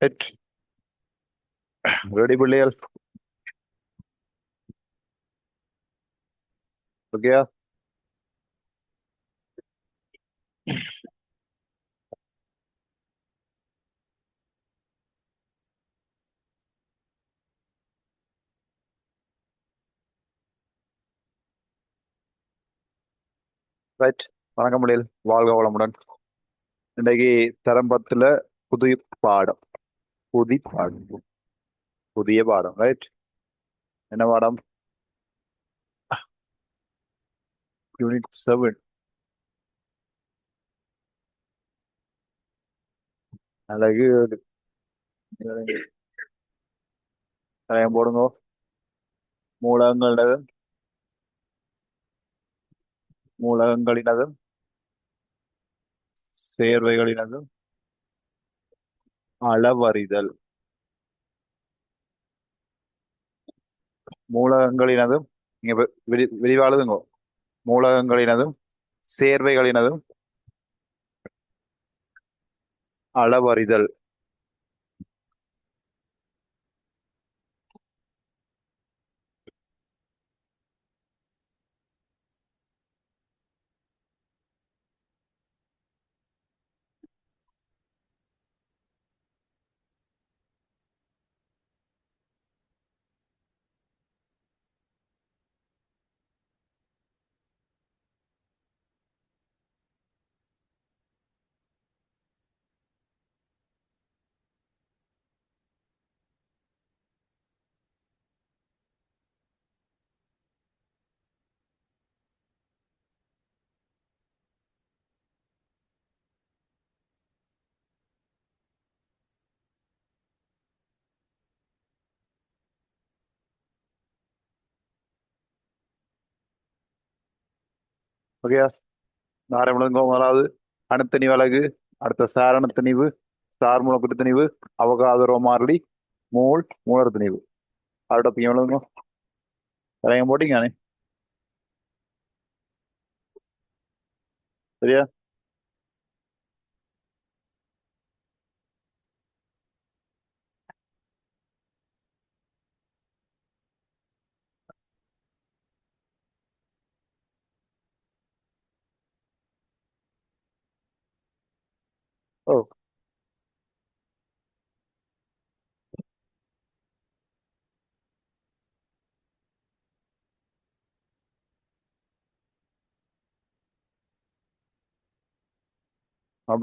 It ready பிள்ளைகள். ஓகேயா? Right. வணக்கம் பிள்ளைகள், வாழ்க வளமுடன். இன்னைக்கு தரம் 10ல புதிய பாடம். புதிய பாடம். புதிய பாடம். ரைட். என்ன பாடம்? யூனிட் 7. அழகு. தலையம் போடுங்க. மூலகங்களினது மூலகங்களினது சேர்வைகளினது அளவறிதல். மூலகங்களினதும் நீங்க விரிவாளுதுங்கோ. மூலகங்களினதும் சேர்வைகளினதும் அளவறிதல். ஓகேயா? நாரை விழுங்கோ. முதலாவது அணுத்தணிவு அலகு, அடுத்த சாரணத்தணிவு, சார் மூலக்கூற்று திணிவு, அவகாதரோ மாறிலி, மூல் மூலர் திணிவு. அதோட பையன் விழுங்கோ. தலையம் போட்டீங்க சரியா? ஓ,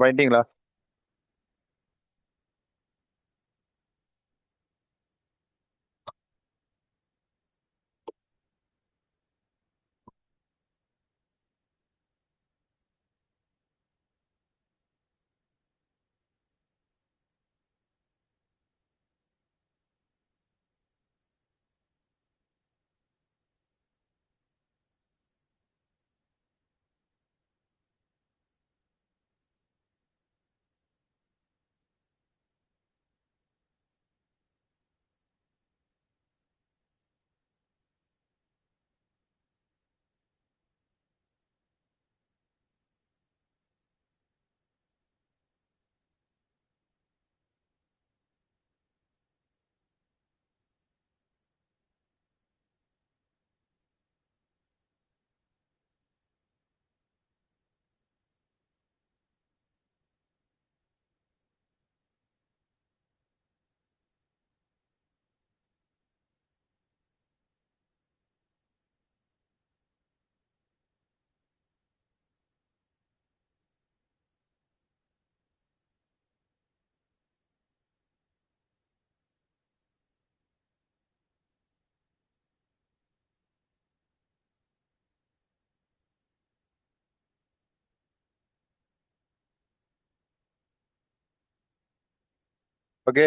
பண்ணிட்டீங்களா? ஓகே.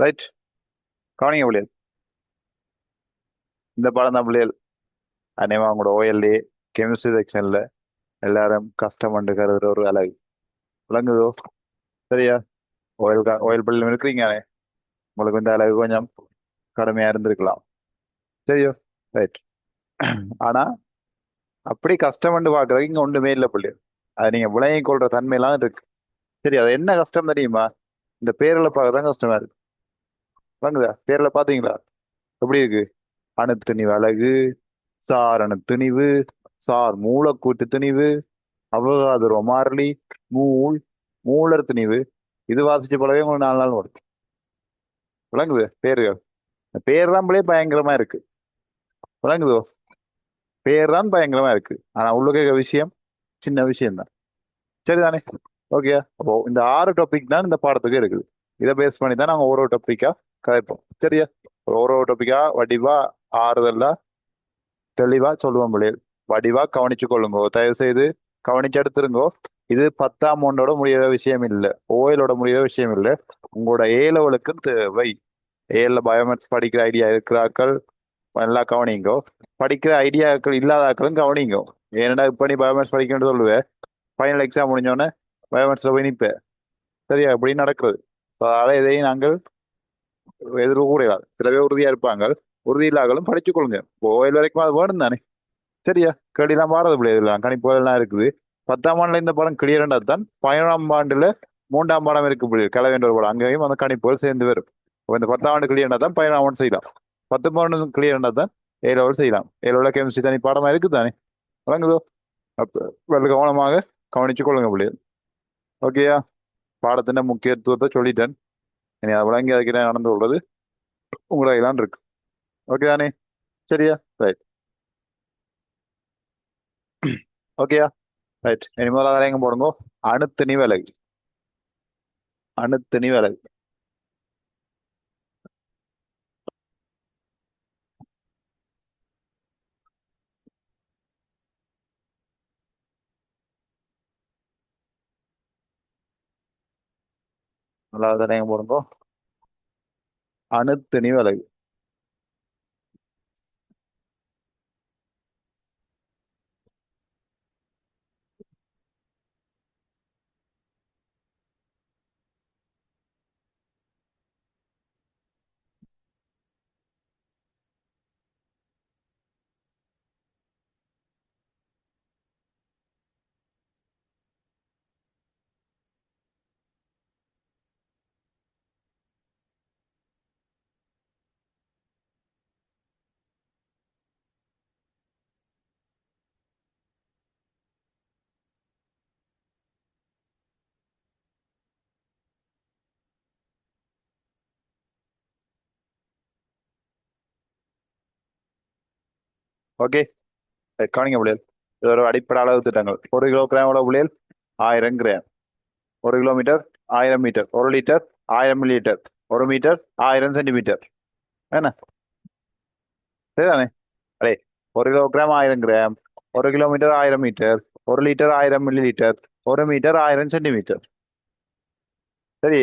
ரைட். கவனிங்க பிள்ளைகள். இந்த பாடம் தான் பிள்ளைகள். அநேகமா உங்களோட ஓஎல்ஏ கெமிஸ்ட்ரி செக்ஷன்ல எல்லாரும் கஷ்டம் கருதுற ஒரு அலகு. விளங்குதோ? சரியா? ஓயில் பள்ளியில் இருக்கிறீங்க. உங்களுக்கு இந்த அலகு கொஞ்சம் கடுமையா இருந்திருக்கலாம். சரியோ? ரைட். ஆனா அப்படி கஷ்டம்னு பாக்குறதுக்கு இங்க ஒண்ணுமே இல்லை பிள்ளை. அது நீங்க விளங்கி கொள்ற தன்மையெல்லாம் இருக்கு. சரி, அது என்ன கஷ்டம் தெரியுமா? இந்த பேர்ல பார்க்கதான் கஷ்டமா இருக்கு. வாங்குதா பேர்ல பாத்தீங்களா? எப்படி இருக்கு? அணுத்திணிவு அலகு, சார் அணுத்திணிவு, சார் மூலக்கூற்று திணிவு, அவகாதரோ மாறிலி, மூல், மூலர் திணிவு. இது வாசிச்ச போலவே உங்களுக்கு 4 நாள் வரும். விளங்குது பேர்கள்? இந்த பேர் தான் பயங்கரமா இருக்கு. விளங்குதோ? பேர் தான் பயங்கரமா இருக்கு, ஆனா உள்ள கேட்க விஷயம் சின்ன விஷயம் தான். சரிதானே? ஓகே. அப்போ இந்த 6 டாபிக் தான் இந்த பாடத்துக்கு இருக்குது. இதை பேஸ் பண்ணி தான் நாங்க ஒரு டாபிக்கா கதைப்போம். சரியா? ஒரு டாபிக்கா வடிவா ஆறுதல்ல தெளிவா சொல்லுவோம் பிள்ளைகள். வடிவா கவனிச்சு கொள்ளுங்கோ, தயவு செய்து கவனிச்சு எடுத்துருங்கோ. இது 10ஆம் ஆண்டோட முடியிற விஷயம் இல்லை, ஓயலோட முடியிற விஷயம் இல்லை. உங்களோட ஏ லெவலுக்கு தேவை. ஏல பயோமேத்ஸ் படிக்கிற ஐடியா இருக்கிறாக்கள் நல்லா கவனிங்கோ. படிக்கிற ஐடியாக்கள் இல்லாதாக்களும் கவனிங்கோ. ஏன்னா இப்ப நீ பயோமேத்ஸ் படிக்கணும்னு சொல்லுவேன், ஃபைனல் எக்ஸாம் முடிஞ்சோடனே பயோமேத்ஸ்ல போய் நிற்பேன். சரியா? இப்படி நடக்கிறது. ஸோ அதனால இதையும் நாங்கள் எதிர்கூறாது. சில பேர் உறுதியா இருப்பாங்க, உறுதி இல்லாதவர்களும் படிச்சுக் கொள்ளுங்க. ஓயல் வரைக்கும் அது வேணும் தானே? சரியா? கேள்விலாம் பாரது பிள்ளை, இதெல்லாம் கணிப்பு எல்லாம் இருக்குது. 10ஆம் ஆண்டுல இந்த படம் கிளியர்ண்டா தான் 11ஆம் ஆண்டுல 3ஆம் பாடம் இருக்கு பிள்ளை, கலவேண்ட ஒரு படம், அங்கேயும் அந்த கணிப்புகள் சேர்ந்து வரும். அப்ப இந்த 10ஆம் ஆண்டு கிளியர்ண்டா தான் 11ஆம் ஆண்டு செய்யலாம். 10ஆம் ஆண்டு கிளியர்ண்டா தான் ஏ லெவல் செய்யலாம். ஏ லெவலில் கெமிஸ்ட்ரி தனி பாடமா இருக்குது தானே? வழங்குதோ? அப்ப வெள்ள கவனமாக கவனிச்சு கொள்ளுங்க பிள்ளை. ஓகேயா? பாடத்தின் முக்கியத்துவத்தை சொல்லிட்டேன். இனி அதை விளங்கி அதுக்கு என்ன நடந்து கொள்றது உங்களோட கையிலான் இருக்கு. ஓகே தானே? சரியா? ரைட். ஓகேயா? ரைட். இனி முதல்ல எங்க போடுங்க? அணுத்திணி விலகு. அணுத்திணி விலகு. நல்லா எங்க போடுங்க? அணுத்திணி விலகு. ஓகே. கவனிங்க புள்ளியல். இது ஒரு அடிப்படை அளவு திட்டங்கள். 1 கிலோகிராம் எவ்வளவு புள்ளியல்? 1000 gram. 1 kilometre 1000 metre. 1 litre 1000 millilitre. 1 metre 1000 centimetre. என்ன? சரிதானே? அடே, 1 kilogram 1000 gram, 1 kilometre 1000 metre, 1 litre 1000 millilitre, 1 metre 1000 centimetre. சரி,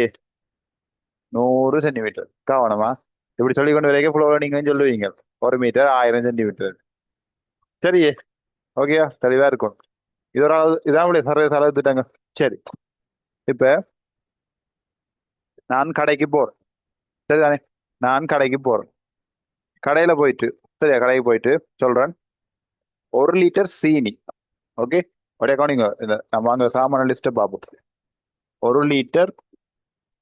100 சென்டிமீட்டர். கவனமா இப்படி சொல்லி கொண்டு வரைக்கும் ஃப்ளோ நீங்களும் சொல்லுவீங்க 1 மீட்டர் 1000 சென்டிமீட்டர். சரி, ஓகேயா? தெளிவா இருக்கும். இது ஒரு அளவு, இதான் உடைய சர்வதேச அளவு திட்டங்க. சரி, இப்ப நான் கடைக்கு போறேன். சரிதானே? நான் கடைக்கு போறேன். கடையில போயிட்டு, சரியா, கடைக்கு போயிட்டு சொல்றேன் 1 லிட்டர் சீனி. ஓகே. அப்படியே கவனிங்க, இந்த நம்ம அங்க சாமான லிஸ்ட்டை பார்ப்போம். 1 லிட்டர்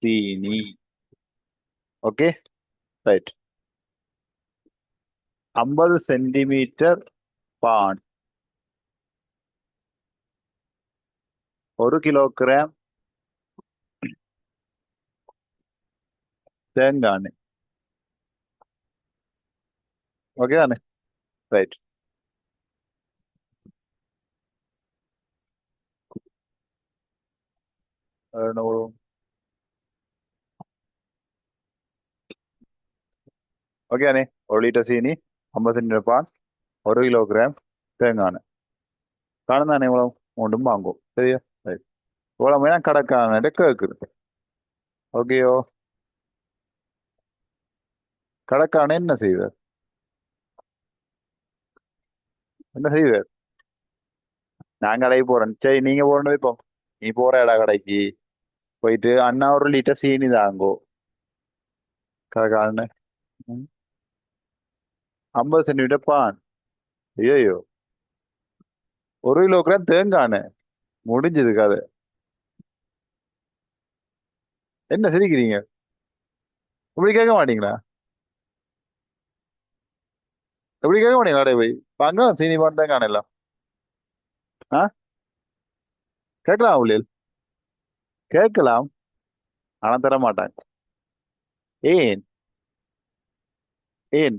சீனி. ஓகே. ரைட். 50 சென்டிமீட்டர் பான். 1 கிலோகிராம் தேங்காய் எண்ணெய். ஓகே தானே? ரைட். ஓகே தானே? 1 லிட்டர் சீனி, 50 சென்டிமீட்டர் பான், 1 கிலோகிராம் தேங்காய் எண்ணெய். காணும் தானே? இவ்வளவு ஒன்றும் வாங்கும். சரியா? ரைட். இவ்வளவு வேணா கடைக்கான கேக்குது. ஓகேயோ? கடைக்கான என்ன செய்வார்? என்ன செய்வார்? நான் கடைக்கு போறேன். சரி, நீங்க போறது இப்போ, நீ போற இடா கடைக்கு போயிட்டு அண்ணா 1 லிட்டர் சீனி தாங்கோ. கடைக்காரன்னு 50 சென்டிமீட்டர் பான். ஐயோ, 1 கிலோகிராம் தேங்காய். முடிஞ்சது கதை. என்ன சிரிக்கிறீங்க? இப்படி கேட்க மாட்டீங்களா? எப்படி கேட்க மாட்டீங்களா? அடே போய் அங்க சீனி பாட்டு தேங்காய் எல்லாம். ஆ, கேட்கலாம் உள்ளில். கேட்கலாம். ஆனா தர மாட்டாங்க. ஏன்? ஏன்?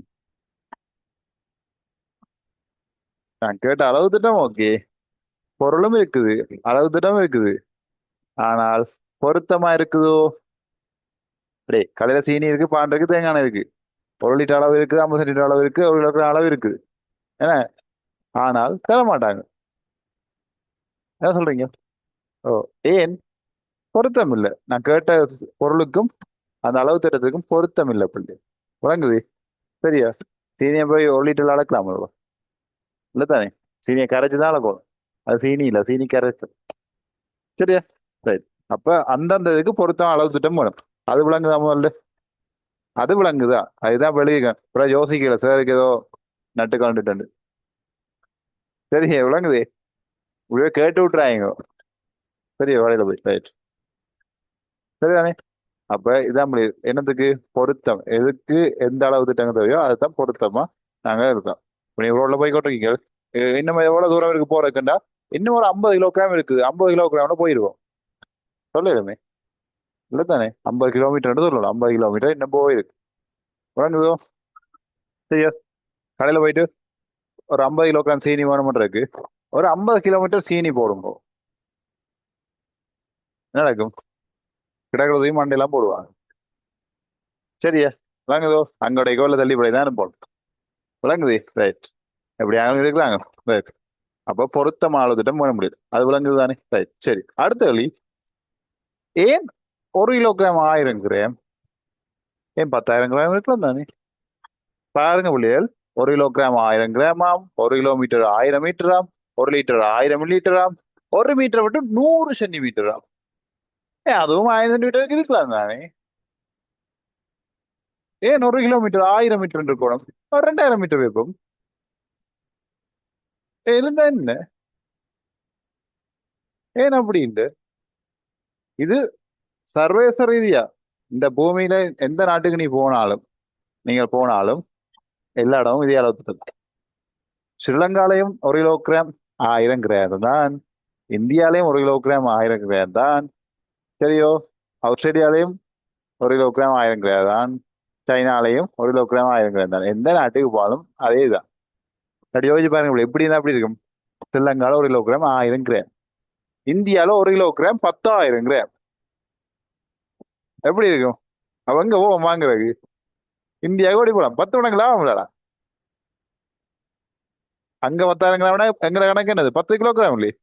நான் கேட்ட அளவு திட்டம் ஓகே. பொருளும் இருக்குது. அளவு திட்டம் இருக்குது. ஆனால் பொருத்தமா இருக்குதோ? டே, கடையில சீனி இருக்கு, பான் இருக்கு, தேங்காய் எண்ணெய் இருக்கு. 1 லிட்டர் அளவு இருக்குது, 50 சென்டிமீட்டர் அளவு இருக்கு, 1 கிலோகிராம் அளவு இருக்குது. என்ன? ஆனால் தர மாட்டாங்க. என்ன சொல்றீங்க? ஓ. ஏன்? பொருத்தம் இல்லை. நான் கேட்ட பொருளுக்கும் அந்த அளவு திட்டத்துக்கும் பொருத்தம் இல்லை பிள்ளை. விளங்குது? சரியா? சீனியை போய் 1 லிட்டர்ல அளக்கலாம் இல்ல தானே? சீனியை கரைச்சு தான் அளக்கணும். அது சீனி இல்ல, சீனி கரைச்சு. சரியா? ரைட். அப்ப அந்தந்த இதுக்கு பொருத்தம் அளவு திட்டம் வேணும். அது விளங்குதா முதல்ல? அது விளங்குதா? அதுதான் வெளியே அப்புறம் யோசிக்கல சாருக்கு ஏதோ நட்டு கண்டுட்டு. சரி, விளங்குதே. இப்படியே கேட்டு விட்டுறாங்க. சரி, வேலையில போய் ரைட். சரிதானே? அப்ப இதான் முடியுது என்னத்துக்கு? பொருத்தம். எதுக்கு எந்த அளவு திட்டங்க தேவையோ அதுதான் பொருத்தமா நாங்க இருக்கோம். இப்ப நீங்க ரோட்ல போய் கொண்டிருக்கீங்க. இன்னும் எவ்வளவு தூரம் இருக்கு போறதுக்குண்டா? இன்னும் ஒரு 50 கிலோகிராம் இருக்குது. 50 கிலோகிராம்ல போயிருவோம். சொல்லிடுமே. இல்ல தானே? 50 கிலோமீட்டர் சொல்லலாம். 50 கிலோமீட்டர் இன்னும் போயிருக்கு. வழங்குதோ? சரியா? கடையில போயிட்டு ஒரு 50 கிலோகிராம் சீனி வேணும்ன்றதுக்கு ஒரு 50 கிலோமீட்டர் சீனி போடுங்க. என்ன நடக்கும்? கிடக்கிறதையும் மண்டையெல்லாம் போடுவாங்க. சரியா? விளங்குதோ? அங்கோடைய கோல தள்ளிப்படை தான் போடும். விளங்குது? ரைட். எப்படி ஆளுங்க இருக்கிறாங்க. ரைட். அப்ப பொருத்தமான திட்டம் பண்ண முடியாது. அது விளங்குது தானே? ரைட். சரி, அடுத்த வழி. ஏன் 1 கிலோகிராம் 1000 கிராம்? ஏன் 10,000 கிராம் இருக்கலாம் தானே? பாருங்க பிள்ளைகள். 1 கிலோகிராம் 1000 கிராமாம். 1 கிலோமீட்டர் 1000 மீட்டராம். 1 லிட்டர் 1000 மில்லிலிட்டராம். 1 மீட்டர் விட்டு 100 சென்டிமீட்டராம். ஏன் அதுவும் 1000 சென்டிமீட்டருக்கு இருக்கலாம் தானே? ஏன் 1 கிலோமீட்டர் 1000 மீட்டர் இருக்கணும்? ஒரு 2000 மீட்டர் இருக்கும். இருந்தா என்ன? ஏன் அப்படின்ட்டு? இது சர்வதேச ரீதியா இந்த பூமியில எந்த நாட்டுக்கு நீங்க போனாலும் எல்லா இடமும் இதே அளவு திட்டம். ஸ்ரீலங்காலையும் 1 கிலோகிராம் 1000 கிராம் தான். இந்தியாலையும் 1 கிலோகிராம் 1000 கிராம் தான். சரியோ? ஆஸ்திரேலியாலையும் 1 கிலோகிராம் 1000 கிராம் தான். சைனாலையும் 1 கிலோகிராம் 1000 கிராம் தான். எந்த நாட்டுக்கு போனாலும் அதே தான். அப்படி யோசிச்சு பாருங்க எப்படி இருந்தா அப்படி இருக்கும். ஸ்ரீலங்கால 1 கிலோகிராம் 1000 கிராம். இந்தியால 1 கிலோகிராம் 10,000 கிராம். எப்படி இருக்கும்? அவங்க வாங்குறது. இந்தியாவுக்கு ஓடி போலாம். 10 மடங்கு லாபம் இல்லடா. அங்க 10,000 கிராம்னா எங்கட கணக்கு என்னது? 10 கிலோகிராம் இல்லையே.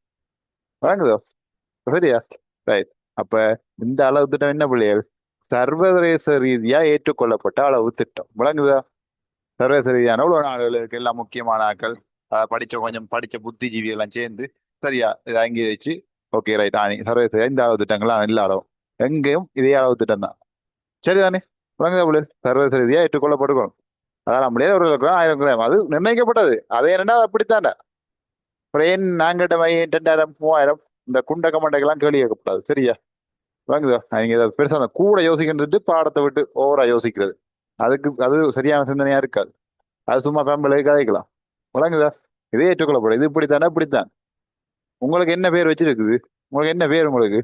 வழங்குதோ? சரியா? ரைட். அப்ப இந்த அளவு திட்டம் என்ன பிள்ளைகள்? சர்வதேச ரீதியா ஏற்றுக்கொள்ளப்பட்ட அளவு திட்டம். விளங்குதா? சர்வதேச ரீதியான உலக நாடுகளுக்கு எல்லாம் முக்கியமான ஆட்கள், கொஞ்சம் படிச்ச புத்திஜீவி எல்லாம் சேர்ந்து சரியா இதை அங்கீகரிச்சு ஓகே ரைட் ஆனி சர்வதேச இந்த அளவு திட்டங்கள்லாம் எல்லா அளவும் எங்கேயும் இதே அளவு திட்டம் தான். சரிதானே? விளங்குதா பிள்ளைகள்? சர்வதேச ரீதியா ஏற்றுக்கொள்ளப்படுகிறோம். அதான் நம்மளே 1 கிலோகிராம் 1000 கிராம் அது நிர்ணயிக்கப்பட்டது. அதே என்னன்னா அது அப்படித்தானே. அப்புறம் ஏன் நாங்கிட்ட 2000 3000 இந்த குண்டக்க மண்டைக்கெல்லாம் கேள்வி கேட்கக்கூடாது. சரியா? வாங்குதா? நீங்க இதை பெருசா அந்த கூட யோசிக்கின்றது பாடத்தை விட்டு ஓவரா யோசிக்கிறது. அது சரியான சிந்தனையா இருக்காது. அது சும்மா ஃபேமிலி கதைக்கலாம். விளங்குதா? இதே ஏற்றுக்கொள்ளப்படும். இது இப்படித்தானே? இப்படித்தான். உங்களுக்கு என்ன பேர் வச்சிருக்குது? உங்களுக்கு என்ன பேர் உங்களுக்கு?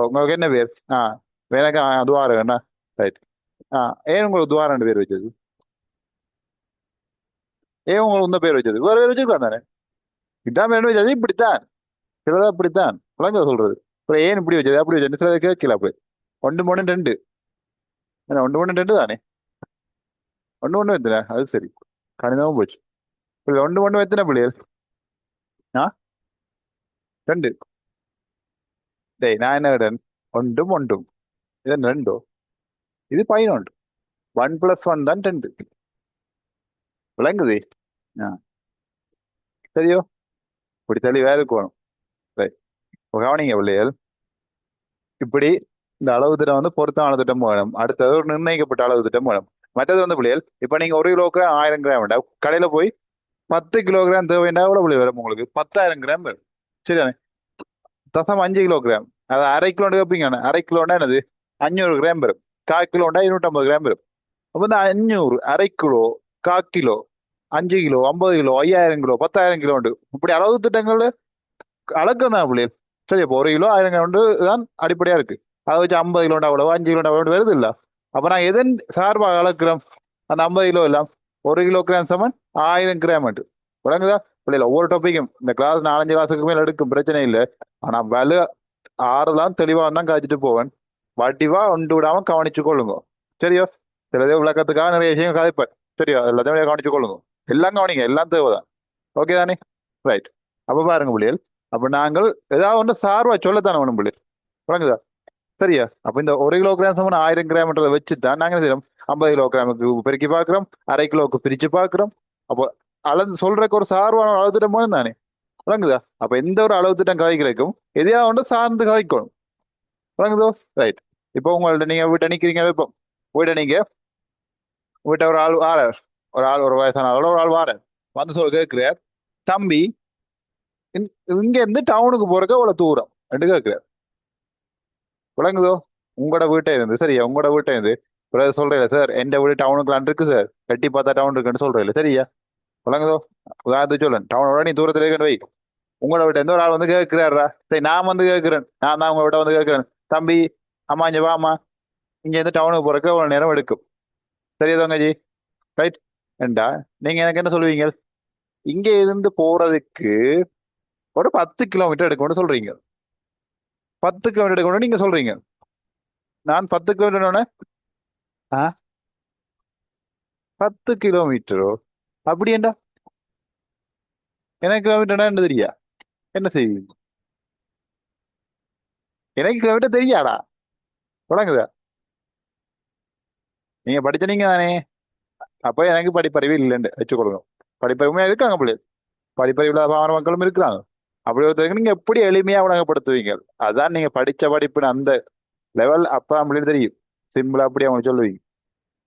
உங்களுக்கு என்ன பேர்? எனக்கு துவாரம் என்ன? ரைட். ஏன் உங்களுக்கு துவாரண்டு பேர் வச்சது? ஏன் உங்களுக்கு இந்த பேர் வச்சது? வேற பேர் வச்சிருக்கலாம் தானே? இதான் பேர் வச்சது இப்படித்தான். சிலதா இப்படித்தான். விளங்குதா சொல்றது? அப்புறம் ஏன் இப்படி வச்சது அப்படி வச்சது சிலதை கேட்கல. அப்படி 1 3 2 என்ன 1 3 2 தானே? 1 1 எத்தனை? அது சரி. கணிதமும் போச்சு. இப்ப 1 1 எத்தனை பிள்ளைகள்? ஆ, 2. டேய் நான் என்ன கேட்டேன்? ஒன்றும் ஒன்றும். இதன் 2. இது 11. 1 + 1 தான் 2. விளங்குது? ஆ, சரியோ? இப்படி தெளிவா இருக்கணும். ரைட். கவனிங்க பிள்ளைகள். இப்படி இந்த அளவு திட்டம் பொருத்தமான திட்டம் வேணும். அடுத்தது ஒரு நிர்ணயிக்கப்பட்ட அளவு திட்டம் வேணும். மற்றது பிள்ளைகள் இப்ப நீங்க 1 கிலோக்கு 1000 கிராம் வேண்டாம் கடையில போய் 10 கிலோகிராம் தேவைன்னா எவ்வளவு புள்ளி வரும் உங்களுக்கு? 10,000 கிராம் வரும். சரிதானே? 0,5 கிலோகிராம். அது அரை கிலோன்னு கேட்பீங்க. அரை கிலோன்னா என்னது? 500 கிராம் வரும். 1/4 கிலோன்னா 250 கிராம் வரும். அப்ப இந்த 500, அரை kilo, 1/4 kilo, 5 kilo, 50 kilo, 5000 kilo, 10,000 kilo உண்டு. இப்படி அளவு திட்டங்கள் அளக்கம் தான் பிள்ளைகள். சரி, அப்போ 1 கிலோ 1000 கிலோ தான் அடிப்படையா இருக்கு. அதை வச்சு 50 கிலோ அவ்வளவு, 5 கிலோ அவ்வளவு வருது இல்ல? அப்ப நான் எதன் சார்பாக அளக்கிறோம்? அந்த 50 கிலோ எல்லாம் 1 கிலோகிராம் சமன் 1000 கிராம் விளங்குதா பிள்ளைல? ஒவ்வொரு டாபிக்கும் இந்த கிளாஸ் 4-5 கிளாஸுக்கு மேல எடுக்கும், பிரச்சனை இல்லை. ஆனா வலு ஆறுலாம் தெளிவா தான் காய்ச்சிட்டு போவேன். வட்டிவா ஒன்று விடாம கவனிச்சு கொள்ளுங்க. சரியோ? சிலதே விளக்கத்துக்காக நிறைய விஷயம் கதைப்பேன். சரியா? எல்லாத்தையும் கவனிச்சு கொள்ளுங்க. எல்லாம் கவனிங்க, எல்லாம் தேவைதான். ஓகே தானே? ரைட். அப்ப பாருங்க பிள்ளைகள், அப்ப நாங்கள் ஏதாவது ஒன்று சார்பா சொல்லத்தானே வேணும் பிள்ளைகள். விளங்குதா? சரியா? அப்ப இந்த 1 கிலோகிராம் சமன் 1000 கிராம்ன்றதை வச்சுதான் நாங்க என்ன செய்யறோம்? 50 கிலோகிராமுக்கு பெருக்கி பார்க்கிறோம், அரை கிலோவுக்கு பிரிச்சு பார்க்கிறோம். அப்போ அளந்து சொல்றதுக்கு ஒரு சார்பான அளவு திட்டம் வேணும் தானே? விளங்குதா? அப்ப எந்த ஒரு அளவு திட்டம் கதைக்கிறதுக்கும் எதையாவது ஒன்று சார்ந்து கதைக்கணும். விளங்குதோ? ரைட். இப்போ உங்கள்ட்ட நீங்க வீட்டை நிக்கிறீங்க, இப்போ வீட்டை நீங்க வீட்டை ஒரு ஆள் வாரார். ஒரு வயசான ஆளோட ஒரு ஆள் வாரார். வந்து சொல்ல கேட்கிறார், தம்பி இங்க இருந்து டவுனுக்கு போறதுக்கு அவ்வளவு தூரம் என்று கேட்கிறார். விளங்குதோ? உங்களோட வீட்டை இருந்து, சரியா, உங்களோட வீட்டை இருந்து பிறகு சொல்றேன் சார், எந்த வீடு டவுனுக்குலாம் இருக்கு சார், கட்டி பார்த்தா டவுன் இருக்குன்னு சொல்றேன், சரியா? விளங்குதோ? உதாரணத்துக்கு சொல்லேன், டவுனோட நீ தூரத்துல இருக்கன்னு வை. உங்களோட வீட்டை எந்த ஒரு ஆள் வந்து கேட்கிறாரா? சரி, நான் வந்து கேட்கிறேன், நான் தான் உங்க வீட்டை வந்து கேட்கிறேன், தம்பி அம்மா இங்க வாமா, இங்க இருந்து டவுனுக்கு போறதுக்கு அவ்வளவு நேரம் எடுக்கும், சரியா தங்கச்சி? ரைட். ஏண்டா நீங்க எனக்கு என்ன சொல்லுவீங்க? இங்க இருந்து போறதுக்கு ஒரு 10 கிலோமீட்டர் எடுக்கும்னு சொல்றீங்க. 10 கிலோமீட்டர் எடுக்கணும்னு நீங்க சொல்றீங்க. நான் 10 கிலோமீட்டர். ஆ, 10 கிலோமீட்டரோ? அப்படி ஏண்டா? எனக்கு கிலோமீட்டர்னா என்ன தெரியா? என்ன செய்வீங்க? எனக்கு கிலோமீட்டர் தெரியாடா. தொடங்குதா? நீங்க படிச்ச நீங்க தானே. அப்ப எனக்கு படிப்பறிவு இல்லைன்னு வச்சுக்கொள்ளுங்க. படிப்பறிவுமே இருக்காங்க பிள்ளை. படிப்பறிவு இல்லாத பாமர மக்களும் இருக்கிறாங்க. அப்படி ஒருத்தருக்கு நீங்க எப்படி எளிமையா உலகப்படுத்துவீங்க? அதான் நீங்க படிச்ச படிப்பு அந்த லெவல் அப்ப நம்மளுக்கு தெரியும். சிம்பிளா அப்படி அவங்க சொல்லுவீங்க.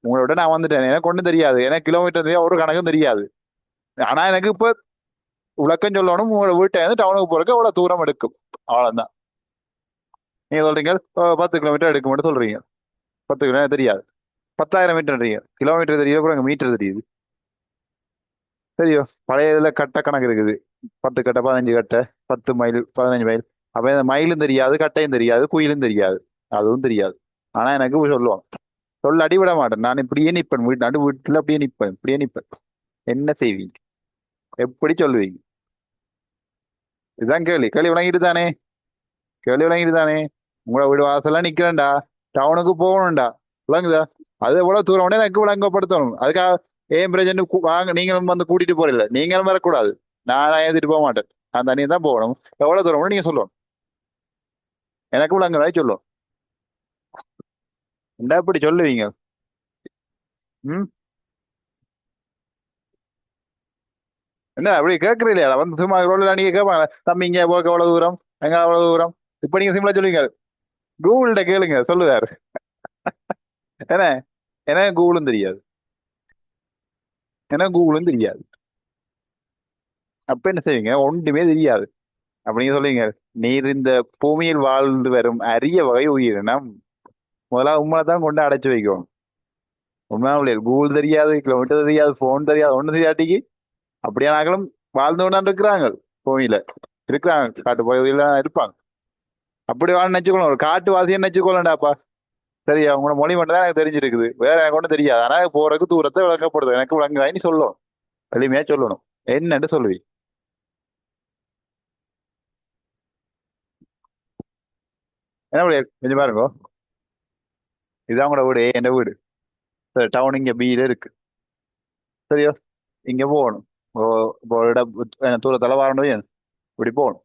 உங்களோட நான் வந்துட்டேன், எனக்கு ஒண்ணும் தெரியாது, எனக்கு கிலோமீட்டர் தெரியாது, ஒரு கணக்கும் தெரியாது. ஆனா எனக்கு இப்ப விளக்கம் சொல்லணும், உங்களோட வீட்டை வந்து டவுனுக்கு போறதுக்கு அவ்வளவு தூரம் எடுக்கும், அவ்வளவுதான். நீங்க சொல்றீங்க 10 கிலோமீட்டர் எடுக்க மட்டும் சொல்றீங்க. 10 கிலோமீட்டர் தெரியாது. 10,000 மீட்டர் கிலோமீட்டர் தெரியுது, அப்புறம் மீட்டர் தெரியுது. சரியோ? பழைய இதுல கட்ட கணக்கு இருக்குது. 10 கட்டை, 15 கட்டை, 10 மைல், 15 மைல். அப்ப இந்த மயிலும் தெரியாது, கட்டையும் தெரியாது, குயிலும் தெரியாது, அதுவும் தெரியாது. ஆனா எனக்கு சொல்லுவான், சொல்ல அடிவிட மாட்டேன். நான் இப்படியே நிப்பேன், வீட்டுல அப்படியே நிப்பேன், இப்படியே நிப்பேன். என்ன செய்வீங்க? எப்படி சொல்லுவீங்க? இதுதான் கேள்வி. கேள்வி விளங்கிட்டு தானே? கேள்வி விளங்கிட்டு தானே? உங்களோட வீடு வாசல்லாம் நிக்கிறேன்டா, டவுனுக்கு போகணும்டா. விளங்குதா? அது எவ்வளவு தூரம் உடனே எனக்கு விளங்கப்படுத்தணும். அதுக்காக ஏன் பிரச்சனை வாங்க நீங்களும் வந்து கூட்டிட்டு போறீங்க, நீங்களும் வரக்கூடாது, நான் ஏத்திட்டு போக மாட்டேன். நான் தனியாக தான் போகணும். எவ்வளவு தூரம் நீங்க சொல்லணும், எனக்கு விளங்குறதா சொல்லும். என்ன இப்படி சொல்லுவீங்க? ம். என்ன அப்படி கேட்கறீங்களா? வந்து சும்மா ரோட்ல நீங்க கேட்பாங்க, தம்பி இங்க போக எவ்வளவு தூரம், எங்க எவ்வளவு தூரம். இப்ப நீங்க சிம்பிளா சொல்லுவீங்க, கூகுள்கிட்ட கேளுங்க சொல்லுவாரு. என்ன? எனக்கு கூகுளும் தெரியாது, எனக்கு கூகுளும் தெரியாது. அப்ப என்ன செய்வீங்க? ஒன்றுமே தெரியாது. அப்ப நீங்க சொல்லுவீங்க, நீர் இந்த பூமியில் வாழ்ந்து வரும் அரிய வகை உயிரினம், முதல்ல உண்மை தான் கொண்டு அடைச்சு வைக்கும். உண்மையா கூகுள் தெரியாது, கிலோமீட்டர் தெரியாது, போன் தெரியாது, ஒண்ணு தெரியாட்டிக்கு அப்படியே நாங்களும் வாழ்ந்து கொண்டாண்டு இருக்கிறாங்க. பூமியில இருக்கிறாங்க, காட்டு பகுதியில இருப்பாங்க. அப்படி வாழ் நினைச்சுக்கணும், ஒரு காட்டுவாசியை நினைச்சுக்கொள்ளண்டாப்பா. சரியா? உங்களோட மொழி மட்டும் தான் எனக்கு தெரிஞ்சிருக்குது, வேற எனக்கு ஒன்றும் தெரியாது. ஆனா போறதுக்கு தூரத்தை விளக்கப்படுது, எனக்கு விளங்குதாய் நீ சொல்லணும், எளிமையா சொல்லணும். என்னன்னு சொல்லுவி? என்ன முடியாது, கொஞ்சம் பாருங்க. இதுதான் உங்களோட வீடு, என் வீடு. சரி, டவுன் இங்க பியில இருக்கு. சரியா? இங்க போகணும். இப்போ இப்போ ஒரு தூரத்துல வரணும், இப்படி போகணும்.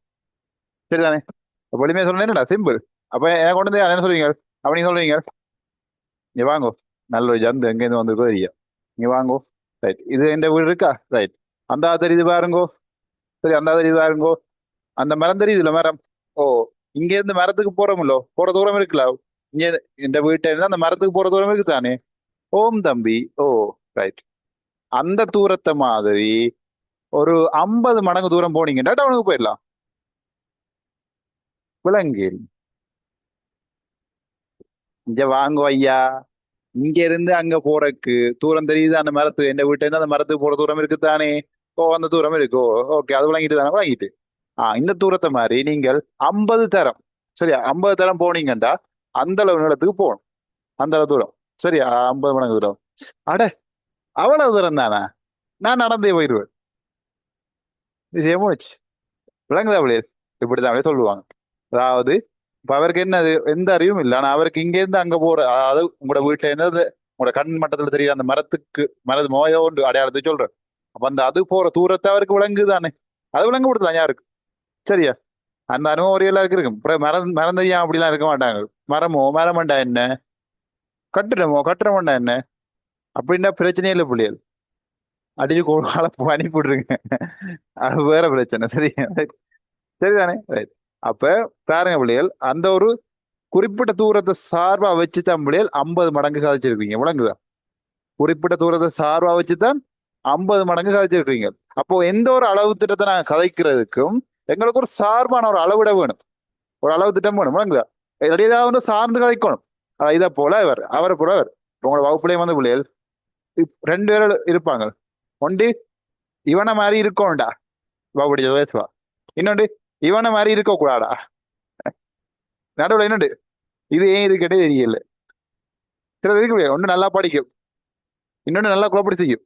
சரிதானே? அப்ப எளிமையா சொல்லணும், என்னடா சிம்பிள். அப்ப எனக்கு கொண்டு வந்து என்ன சொல்றீங்க? அப்ப நீங்க சொல்றீங்க, நீ வாங்கோ, நல்ல ஒரு ஜந்து எங்கேருந்து வந்திருக்கோ தெரியும், நீ வாங்கோ. ரைட். இது எந்த வீடு இருக்கா? ரைட். அந்த தெரியுது பாருங்கோ. சரி, அந்த தெரியுது பாருங்கோ. அந்த மரம் தெரியுதுல, மரம். ஓ, இங்க இருந்து மரத்துக்கு போறோம்ல, போற தூரம் இருக்குல்ல. இங்க இந்த வீட்டை இருந்து அந்த மரத்துக்கு போற தூரம் இருக்கு தானே? ஓம் தம்பி. ஓ, ரைட். அந்த தூரத்தை மாதிரி ஒரு 50 மடங்கு தூரம் போனீங்கன்னா டவுனுக்கு போயிடலாம். விலங்கு. இங்க வாங்க ஐயா. இங்க இருந்து அங்க போறதுக்கு தூரம் தெரியுது. அந்த மரத்து எந்த வீட்டுல இருந்து அந்த மரத்துக்கு போற தூரம் இருக்குதானே. ஓ, அந்த தூரம் இருக்கோ. ஓகே, அது விளங்கிட்டு தானே விளங்கிட்டு. இந்த தூரத்தை மாதிரி நீங்கள் 50 தரம், சரியா, 50 தரம் போனீங்கண்டா அந்த அளவு நிலத்துக்கு போகணும். அந்த அளவு தூரம். சரியா, 50 மடங்கு தூரம். அட, அவ்வளவு தூரம் தானே. நான் நடந்தே போயிடுவேன். விஷயமும் வச்சு விளங்குதா அப்படியே. இப்படிதான் அப்படியே சொல்லுவாங்க. அதாவது இப்ப அவருக்கு என்னது எந்த அறிவும் இல்லை. ஆனா அவருக்கு இங்க இருந்து அங்க போற, அதாவது உங்களோட வீட்டுல என்னது உங்களோட கண் மட்டத்துல தெரியுது அந்த மரத்துக்கு மரது மோயோ ஒன்று அடையாளத்தை சொல்றேன். அப்ப அந்த அது போற தூரத்தை அவருக்கு விளங்குதானே. அது விளங்க கொடுக்கலாம் யாருக்கு. சரியா. அந்த அனுபவம் ஒரு எல்லாருக்கு இருக்கும். அப்புறம் மரம் மரம் தெரியாம அப்படிலாம் இருக்க மாட்டாங்க. மரமோ மரமண்டா என்ன, கட்டிடமோ கட்டிடமண்டா என்ன, அப்படின்னா பிரச்சனையே இல்லை பிள்ளைகள். அடிச்சு கோளால அனுப்பிவிடுறீங்க. அது வேற பிரச்சனை. சரி. சரிதானே, ரைட். அப்ப பாருங்க பிள்ளைகள், அந்த ஒரு குறிப்பிட்ட தூரத்தை சார்பா வச்சு தான் பிள்ளைகள் 50 மடங்கு சாதிச்சிருக்கீங்க. விளங்குதா. குறிப்பிட்ட தூரத்தை சார்பா வச்சுதான் 50 மடங்கு சாதிச்சிருக்கீங்க. அப்போ எந்த ஒரு அளவு திட்டத்தை நாங்க கதைக்கிறதுக்கும் எங்களுக்கு ஒரு சார்பான ஒரு அளவிட வேணும். ஒரு அளவு திட்டம் வேணும். விளங்குதா. ஏதாவது ஒன்று சார்ந்து கதைக்கணும். இதை போல இவர், அவரை போல அவர். உங்களோட வகுப்புலயே வந்து பிள்ளைகள் 2 பேர் இருப்பாங்க. ஒன்று இவனை மாதிரி இருக்கணும்டா, வகுப்படிச்ச பேசுவா. இன்னொன்று இவனை மாதிரி இருக்க கூடாடா. நடுவில் இன்னொன்று இது ஏன் இருக்கட்டே தெரியல. சிலது இருக்கு முடியாது. ஒன்று நல்லா படிக்கும், இன்னொன்று நல்லா குழப்படி செய்யும்,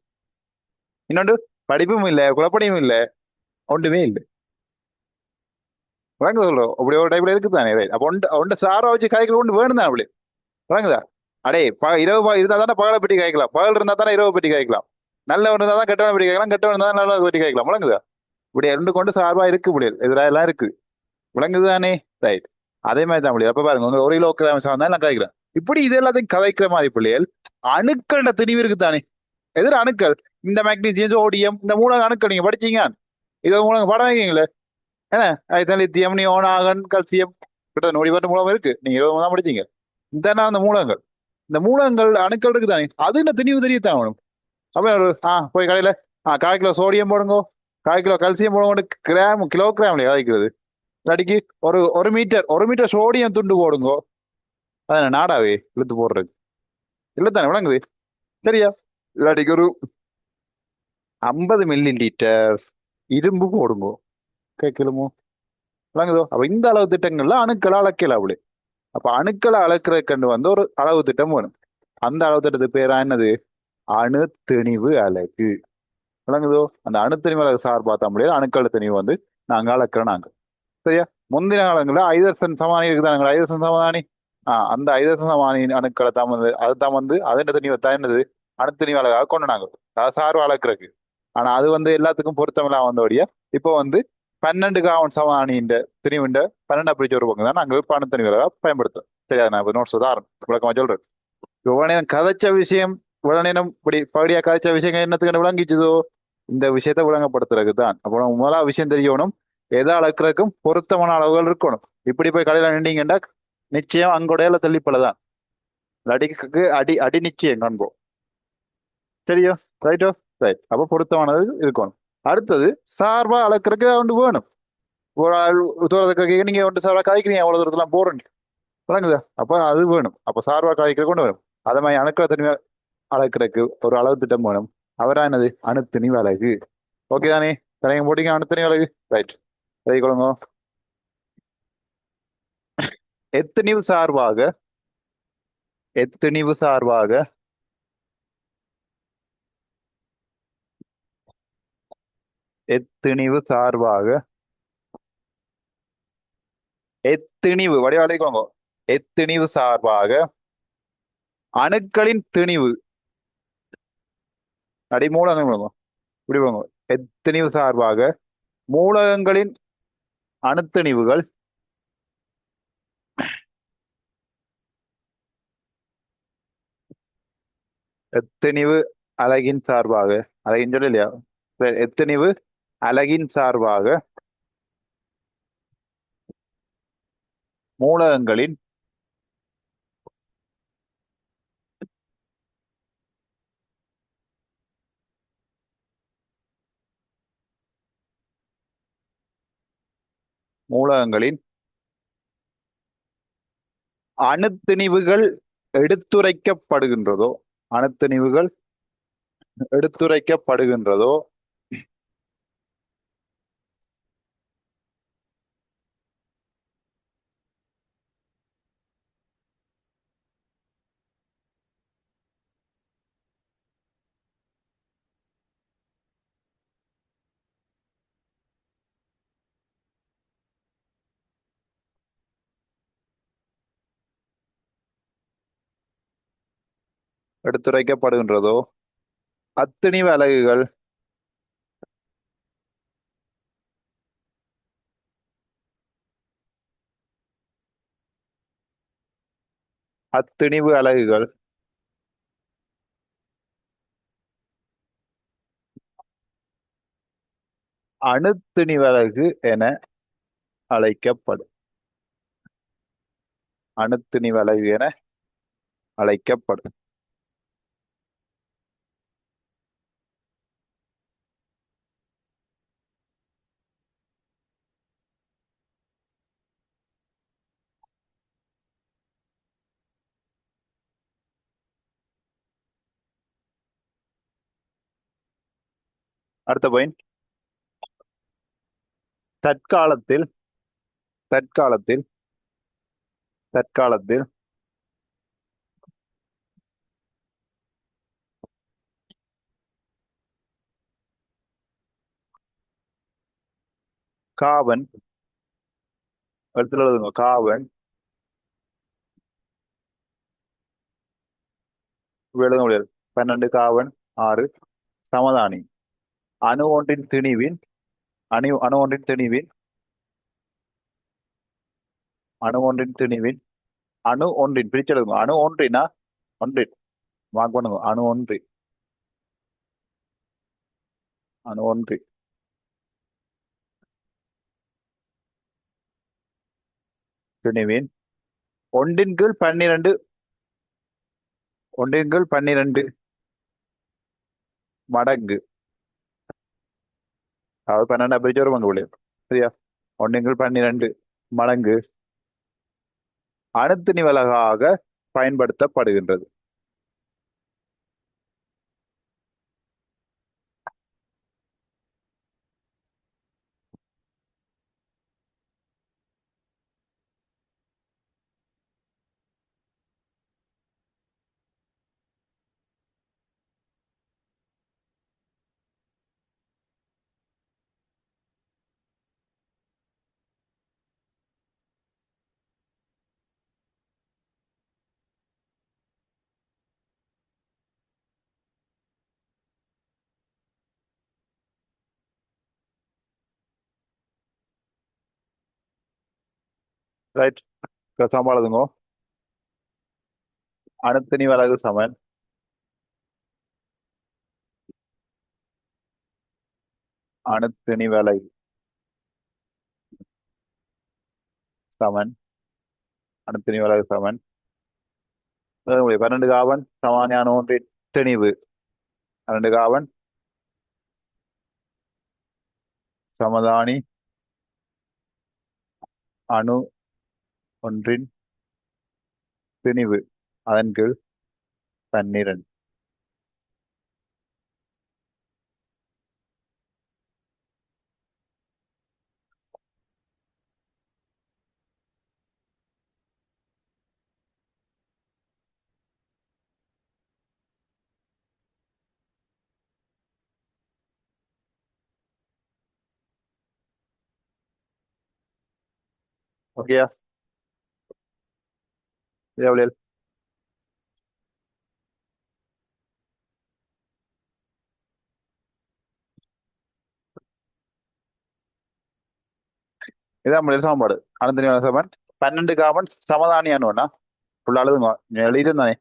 இன்னொன்று படிப்பும் இல்லை குழப்படியும் இல்லை, ஒன்றுமே இல்லை. வழங்க சொல்றோம். அப்படி ஒரு டைப்ல இருக்குதானே. ரைட். அப்போ ஒன்று சாரா வச்சு காய்க்கல கொண்டு வேணும் தான் அப்படி. வழங்குதா. அடே இரவு இருந்தா தானே பகலை பெட்டி காய்க்கலாம், பகல் இருந்தா தானே இரவு பெட்டி காய்க்கலாம், நல்லவன் இருந்தா தான் கெட்டவன் பெட்டி காய்க்கலாம், கெட்டவன் இருந்தா நல்ல பெட்டி காய்க்கலாம். வழங்குதா. இப்படி ரெண்டு கொண்டு சார்பா இருக்கு முடியாது, எதிராக எல்லாம் இருக்கு. விளங்குது தானே. ரைட். அதே மாதிரி தான் முடியாது. அப்ப பாருங்க, உங்க 1 கிலோ சார்ந்தா நான் கதைக்கிறேன். இப்படி இது எல்லாத்தையும் கதைக்கிற மாதிரி பிள்ளைகள் அணுக்கள திணிவு இருக்கு தானே. எதிர அணுக்கள், இந்த மேக்னீசியம் சோடியம் இந்த மூணு அணுக்கள் நீங்க படிச்சீங்க. இது மூலம் படம் வைக்கீங்களே. என்ன லித்தியம் நியோன் ஆகன் கல்சியம் கிட்ட 100 மூலம் இருக்கு. நீங்க 20 தான் படிச்சீங்க. இந்த அந்த மூலங்கள், இந்த மூலங்கள் அணுக்கள் இருக்கு தானே. அது இந்த திணிவு தெரியத்தான் வேணும். அப்ப ஒரு போய் கடையில 1/4 கிலோ சோடியம் போடுங்க, 1/4 கிலோ கல்சியம் போடுங்க, கிலோகிராம்ல விதைக்கிறது. இல்லாட்டிக்கு ஒரு மீட்டர் சோடியம் துண்டு போடுங்க. அதான் நாடாவே இழுத்து போடுறது இல்லத்தானே. விளங்குது. சரியா. இல்லாட்டிக்கு ஒரு 50 மில்லி லிட்டர் இரும்பு போடுங்க. கேட்கலுமோ. விளங்குதோ. அப்ப இந்த அளவு திட்டங்கள்ல அணுக்களை அளக்கல அப்படி. அப்ப அணுக்களை அளக்கிறதுக்கு வந்து ஒரு அளவு திட்டம் வேணும். அந்த அளவு திட்டத்துக்கு பேரா என்னது? அணு திணிவு அலகு. விளங்குதோ. அந்த அணு திணிவு அலகு சார் பார்த்தா முடியாது. அணுக்கள் திணிவு வந்து நாங்க அளக்கிறோம் நாங்க. சரியா. முந்தின காலங்களில் ஐதர்சன் சமானி இருக்குதானுங்களா. ஐதர்சன் சமானி. அந்த ஐதர்சன் சமானி அணுக்களை தான் வந்து அதுதான் வந்து அதன் திணிவை தான் என்னது அணுத்திணிவு அலகாக கொண்டாங்க. சார்பு அளக்கிறதுக்கு. ஆனா அது வந்து எல்லாத்துக்கும் பொருத்தமில்லாம் வந்தோடைய இப்போ வந்து 12 காவன் சமானியின் திணிவுண்ட 12 பிடிச்ச ஒரு பக்கம் தான் நாங்க இப்போ அணுத்திணிவுகளாக பயன்படுத்தும். சரியா. நான் இப்போ நோட்ஸ் உதாரணம் விளக்கமா சொல்றேன். இவ்வளவு நேரம் கதைச்ச விஷயம், இவ்வளவு நேரம் இப்படி பகுதியா கதைச்ச விஷயங்கள் என்னத்துக்கு விளங்கிச்சதோ இந்த விஷயத்த விளங்கப்படுத்துறதுக்கு தான். அப்போ முதலாவது விஷயம் தெரியணும், எதை அளக்கிறதுக்கும் பொருத்தமான அளவுகள் இருக்கணும். இப்படி போய் கடையில நின்றீங்கன்னா நிச்சயம் அங்கோடையில தள்ளிப்பலதான். அடிக்கு அடி அடி நிச்சயம் காண்போம். சரியோ. ரைட்டோ. ரைட். அப்ப பொருத்தமானது இருக்கணும். அடுத்தது சார்பா அளக்கிறதுக்கு ஒன்று வேணும். ஒரு ஆள் தூரத்துக்கு நீங்க ஒன்று சார்பா காய்க்கிறீங்க, அவ்வளவு தூரத்துலாம் போறேன் விளங்குதா. அப்ப அது வேணும். அப்ப சார்பா காய்க்கிற கொண்டு வரும். அதை மாதிரி அணுக்களை தனியாக அளக்கிறதுக்கு ஒரு அளவு திட்டம் வேணும். அவரா என்னது அணுத்திணிவு அலகு. ஓகே தானே. தலைங்க போட்டீங்க அணுத்திணிவு அலகு. ரைட். அதை கொள்ளுங்க. எத்திணிவு சார்பாக எத்திணிவு சார்பாக எத்திணிவு சார்பாக எத்திணிவு வடிவாளைக்கோங்க. எத்திணிவு சார்பாக அணுக்களின் திணிவு மூலகங்கள் இப்படி போங்க. எத்திணிவு சார்பாக மூலகங்களின் அணுத்திணிவுகள் எத்திணிவு அலகின் சார்பாக, அலகின் சொல்ல இல்லையா, எத்திணிவு அலகின் சார்பாக மூலகங்களின் மூலகங்களின் அணுத்திணிவுகள் எடுத்துரைக்கப்படுகின்றதோ அணுத்திணிவுகள் எடுத்துரைக்கப்படுகின்றதோ எடுத்துரைக்கப்படுகின்றதோ அத்திணிவு அலகுகள் அத்திணிவு அலகுகள் அணுத்திணிவலகு என அழைக்கப்படும். அணுத்திணிவலகு என அழைக்கப்படும். அடுத்த பாயிண்ட். தற்காலத்தில் தற்காலத்தில் தற்காலத்தில் காவன் இடத்துல எழுதுங்க. காவன் எழுத முடியாது. 12 காவன் 6 சமதானி. அணு ஒன்றின் திணிவின் அணு ஒன்றின் திணிவின் அணு ஒன்றின் திணிவின் அணு ஒன்றின் பிரிச்செழுதுங்க. அணு ஒன்றினா ஒன்றின் மார்க் பண்ணுங்க. அணு ஒன்றி அணு ஒன்றி திணிவின் ஒன்றின் கீழ் 12 ஒன்றின் கீழ் 12 மடங்கு. அதாவது 12 பிரிச்சு ஒரு பங்கு விளையும். சரியா? ஒன்றின் கீழ் 12 மடங்கு அணுத்திணிவலகாக பயன்படுத்தப்படுகின்றது. ரைட். சமாளதுங்க. அணுத்திணிவலகு சமன் அணுத்திணிவலகு சமன் அணுத்திணிவலகு சமன் 12 காவன் சமானிய அணு ஒன்றின் திணிவு 12 காவன் சமதானி அணு ஒன்றின் திணிவு அதன் கீழ் 12. ஓகேயா? எவ்வளோ இதான் முதல் சமன்பாடு. அணுத்திணிவலகு சமன் 12 காவன் சமதானி அணுன்னா ஃபுல்லா எழுதுங்க. எழுதிருந்தானே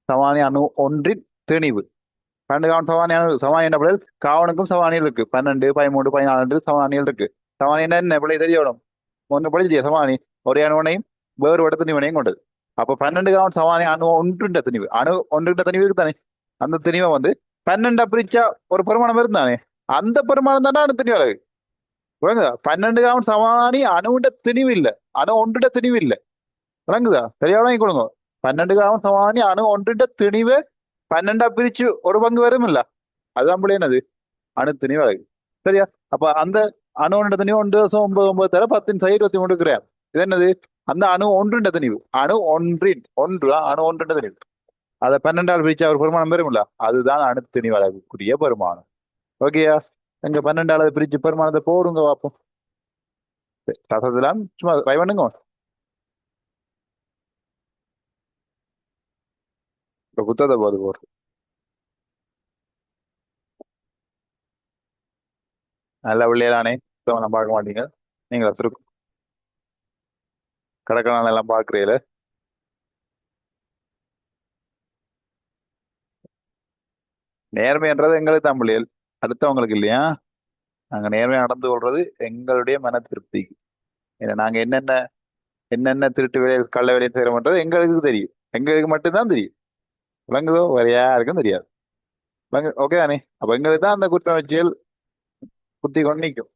சமானி அணு ஒன்றின் திணிவு 12 காவன் சமானி அணு சமானி என்ன பிள்ளை காவனுக்கும் சமானியில் இருக்கு. 12 13 14 சமானியில் இருக்கு. சமானி என்ன பிள்ளை தெரியணும். ஒன்று படிச்சிட்டியா? சமானி ஒரே அணுவனையும் வேறு வட திணிவனையும் கொண்டது. அப்போ 12 காவன் சமானி அணு ஒன்றுண்ட திணிவு அணு ஒன்றுண்ட திணிவு இருக்குதானே. அந்த திணிவை 12 பிரிச்சா ஒரு பெருமானம் இருந்தானே அந்த பெருமானம் தானே அணு திணிவலகு. விளங்குதா? 12 சமானி அணுவிட திணிவு இல்லை, அணு ஒன்றிட திணிவு இல்லை. விளங்குதா? சரியா விளங்கி கொடுங்க. 12 சமானி அணு ஒன்றிட திணிவு 12 பிரிச்சு ஒரு பங்கு வரும் இல்ல, அதுதான் புள்ளி என்னது அணு திணிவு அலகு. சரியா? அப்ப அந்த அணு ஒன்றிட திணிவு 1.99 தர 10 23 கிராம். இது என்னது? அந்த அணு ஒன்றின் திணிவு, அணு ஒன்றின் ஒன்று அணு ஒன்றின் திணிவு. அதை 12 பிரிச்சா ஒரு பெருமானம் வரும்ல, அதுதான் அணு திணிவு அலகுக்குரிய பெருமானம். ஓகேயா? எங்க 12 பிரிச்சு பெருமானத்தை போடுங்க பார்ப்போம். தசத்திலாம் சும்மா ட்ரை பண்ணுங்க. இப்ப புத்தகத்தை போது போடுறது நல்ல பிள்ளைகளானே, புத்தகம் பார்க்க மாட்டீங்க நீங்களா சுருக்கு கடற்கனால் எல்லாம் பாக்குறீங்கள. நேர்மைன்றது எங்களுக்கு தான் பிள்ளைகள், அடுத்தவங்களுக்கு இல்லையா. நாங்க நேர்மையா நடந்து கொள்றது எங்களுடைய மன திருப்திக்கு. ஏன்னா நாங்க என்னென்ன என்னென்ன திருட்டு வேலைகள் கள்ள வேலையை செய்யறோம்ன்றது எங்களுக்கு தெரியும், எங்களுக்கு மட்டும்தான் தெரியும். விளங்குதோ? வேற யாருக்கும் தெரியாது. ஓகே தானே? அப்ப எங்களுக்கு தான் அந்த குற்றவெற்றிகள் குத்தி கொண்டு நிற்கும்.